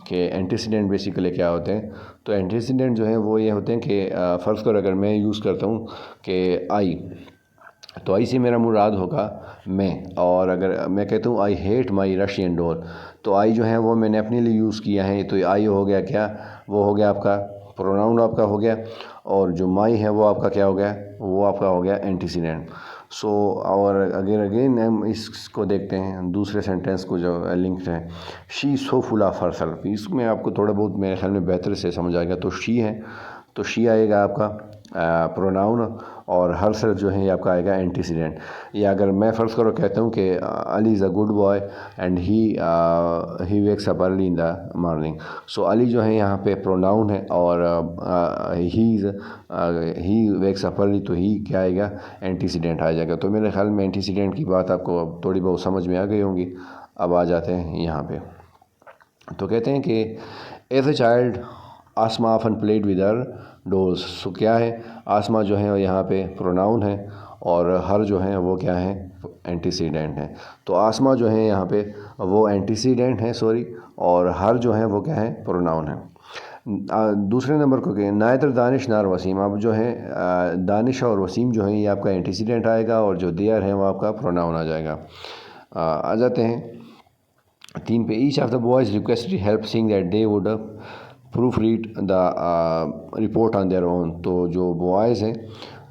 कि एंटीसीडेंट बेसिकली क्या होते हैं। तो एंटीसीडेंट जो है वो ये होते हैं कि फ़र्ज़ करो अगर मैं यूज़ करता हूँ कि आई, तो आई से मेरा मुराद होगा मैं, और अगर मैं कहता हूँ I hate my Russian doll, तो आई जो है वो मैंने अपने लिए यूज़ किया है, तो आई हो गया क्या, वो हो गया आपका प्रोनाउन आपका हो गया, और जो माई है वो आपका क्या हो गया, वो आपका हो गया एंटीसीडेंट। सो और अगेन हम इसको देखते हैं दूसरे सेंटेंस को जो लिंक्ड है, she so full of her self. इसमें आपको थोड़ा बहुत मेरे ख्याल में बेहतर से समझ आएगा। तो शी है, तो शी आएगा आपका प्रोनाउन, और हर सेल्फ जो है ये आपका आएगा एंटीसीडेंट। या अगर मैं फ़र्ज़ करो कहता हूँ कि Ali is a good boy and he wakes up early in the morning. So Ali जो है यहाँ पे प्रोनाउन है, और ही वेक्स अप अर्ली, तो ही क्या आएगा, एंटीसीडेंट आ जाएगा। तो मेरे ख्याल में एंटीसीडेंट की बात आपको थोड़ी बहुत समझ में आ गई होंगी। अब आ जाते हैं यहाँ पे। तो कहते हैं कि as a child Asma often played with her dolls. So क्या है, आसमा जो है यहाँ पे प्रोनाउन है और हर जो है वो क्या है, एंटीसीडेंट है। तो आसमा जो है यहाँ पे वो एंटीसीडेंट है, सॉरी, और हर जो है वो क्या है, प्रोनाउन है। दूसरे नंबर को क्या, नायतर दानिश नार वसीम। अब जो है दानिश और वसीम जो है ये आपका एंटीसीडेंट आएगा और जो देयर है वो आपका प्रोनाउन आ जाएगा। आ जाते हैं 3 पे। Each of the boys requested help sing that they would proofread the report on their own. तो जो बॉयज़ हैं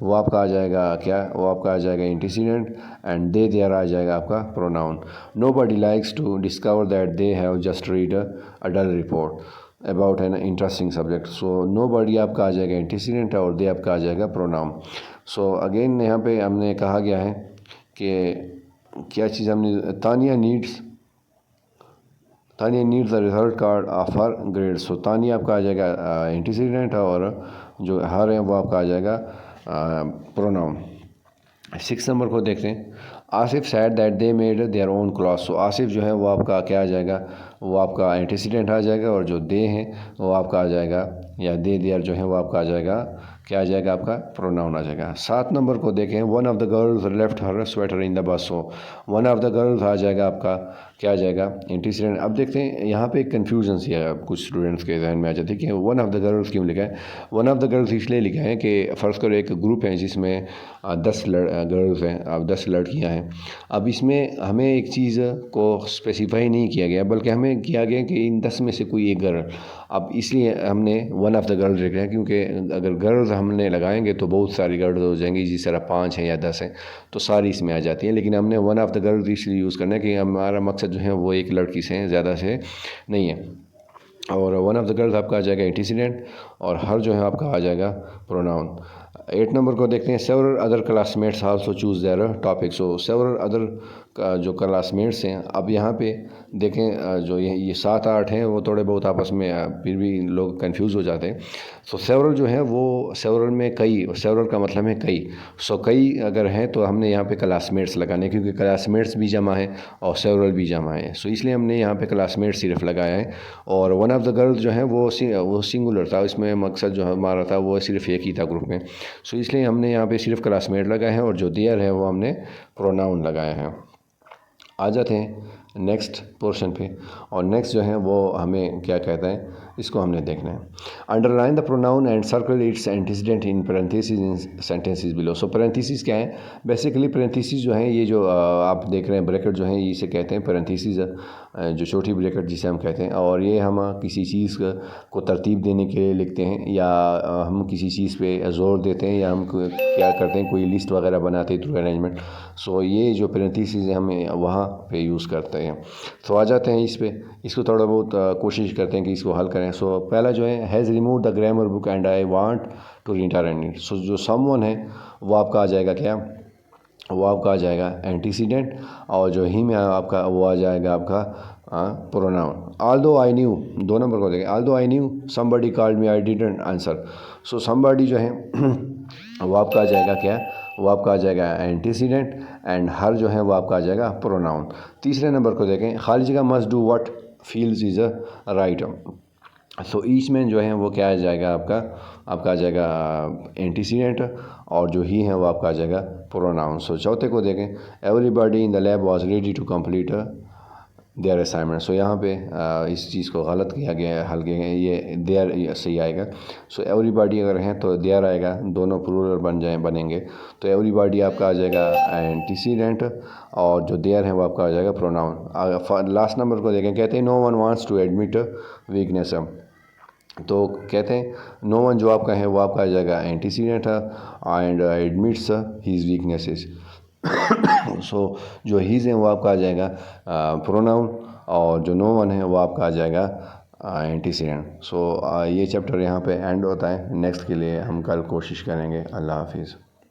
वो आपका आ जाएगा क्या, वो आपका आ जाएगा एंटीसीडेंट, एंड दे देयर आ जाएगा आपका pronoun. Nobody likes to discover that they have just read a dull report about an interesting subject. So nobody आपका आ जाएगा एंटीसीडेंट और दे आपका आ जाएगा प्रोनाउन। सो अगेन यहाँ पे हमने कहा गया है कि क्या चीज़ हमने, Tania needs the result card of her grade. So Tania आपका आ जाएगा एंटीसीडेंट और जो हर है वो आपका आ जाएगा प्रोनाउन। 6 नंबर को देखते हैं। Asif said that they made their own cloth. So Asif जो है वो आपका क्या आ जाएगा, वो आपका एंटीसीडेंट आ जाएगा और जो दे हैं वो आपका आ जाएगा, या दे देयर जो है वो आपका आ जाएगा, क्या आ जाएगा, आपका प्रोनाउन आ जाएगा। 7 नंबर को देखें। One of the girls left her sweater in the bus. So one of the girls आ जाएगा आपका, क्या आ जाएगा, एंटीसीडेंट। अब देखते हैं यहाँ पे एक कन्फ्यूजन सी है कुछ स्टूडेंट्स के जहन में आ जाती है कि वन ऑफ द गर्ल्स क्यों लिखा है। वन ऑफ द गर्ल्स इसलिए लिखा है कि फ़र्ज़ करो एक ग्रुप है जिसमें 10 गर्ल्स हैं, अब 10 लड़कियाँ हैं। अब इसमें हमें एक चीज़ को स्पेसिफाई नहीं किया गया, बल्कि हमें किया गया कि इन 10 में से कोई एक गर्ल। अब इसलिए हमने वन ऑफ द गर्ल्स लिख रहे हैं, क्योंकि अगर गर्ल्स हमने लगाएंगे तो बहुत सारी गर्ल्स हो जाएंगी, जिस तरह 5 हैं या 10 हैं तो सारी इसमें आ जाती हैं। लेकिन हमने वन ऑफ द गर्ल्स इसलिए यूज़ करना है कि हमारा मकसद जो है वो एक लड़की से ज़्यादा से नहीं है। और वन ऑफ द गर्ल्स आपका आ जाएगा एंटीसीडेंट और हर जो है आपका आ जाएगा प्रोनाउन। 8 नंबर को देखते हैं। Several other classmates also choose there topic. So several other का जो क्लासमेट्स हैं, अब यहाँ पे देखें जो ये 7 8 हैं वो थोड़े बहुत आपस में फिर भी लोग कंफ्यूज हो जाते हैं। सो सेवरल जो है वो सेवरल में कई, सेवरल का मतलब है कई। सो कई अगर हैं तो हमने यहाँ पे क्लासमेट्स लगाने, क्योंकि क्लासमेट्स भी जमा है और सेवरल भी जमा है। सो इसलिए हमने यहाँ पे क्लासमेट्स सिर्फ लगाया है। और वन ऑफ द गर्ल्स जो है वो सिंगुलर था, इसमें मकसद जो हमारा था वो सिर्फ एक ही था ग्रुप में। सो इसलिए हमने यहाँ पे सिर्फ क्लासमेट लगाए हैं और जो देयर है वो हमने प्रोनाउन लगाए हैं। आ जाते हैं नेक्स्ट पोर्शन पे। और नेक्स्ट जो है वो हमें क्या कहता है, इसको हमने देखना है। Underline the pronoun and circle it's antecedent in parenthesis in sentences below. So parenthesis क्या है, बेसिकली पैरेंथेसिस जो है ये जो आप देख रहे हैं ब्रैकेट जो है इसे कहते हैं पैरेंथेसिस, जो छोटी ब्रैकेट जिसे हम कहते हैं। और ये हम किसी चीज़ को तरतीब देने के लिए लिखते हैं, या हम किसी चीज़ पे जोर देते हैं, या हम क्या करते हैं कोई लिस्ट वगैरह बनाते हैं थ्रू अरेंजमेंट। सो ये जो पैरेंथेसिस हमें वहाँ पे यूज़ करते हैं। तो आ जाते हैं इस पे, इसको थोड़ा बहुत कोशिश करते हैं कि इसको हल करें। सो पहला जो है, has remove the grammar book and I want to return it. So जो समवन है वो आपका आ जाएगा क्या, वो आपका आ जाएगा एंटीसीडेंट, और जो ही में आपका वो आ जाएगा आपका pronoun. Aldous I knew, 2 number को देखें। Aldous I knew somebody called me I didn't answer. So somebody जो है वो आपका आ जाएगा क्या, वो आपका आ जाएगा एंटीसीडेंट, एंड हर जो है वो आपका आ जाएगा प्रोनाउन। तीसरे नंबर को देखें। खाली जगह must do what feels is a right. So each में जो है वो क्या आ जाएगा, आपका आ जाएगा एंटीसीडेंट, और जो ही है वो आपका आ जाएगा प्रोनाउन। सो चौथे को देखें। Everybody in the lab was ready to complete their assignment. So यहाँ पे इस चीज़ को गलत किया गया है, हल किया गया है, ये देयर सही आएगा। सो एवरीबॉडी अगर हैं तो देयर आएगा, दोनों प्लूरल बनेंगे। तो एवरीबॉडी आपका आ जाएगा एंटीसीडेंट, और जो देयर है वो आपका आ जाएगा प्रोनाउन। लास्ट नंबर को देखें। कहते हैं no one wants to admit weakness. तो कहते हैं नो वन जो आपका है वो आपका आ जाएगा antecedent and admits his weaknesses. So जो हीज़ हैं वो आपका आ जाएगा प्रोनाउन, और जो नो वन है वो आपका आ जाएगा एंटीसीडेंट। सो ये चैप्टर यहाँ पे एंड होता है। नेक्स्ट के लिए हम कल कोशिश करेंगे। अल्लाह हाफिज़।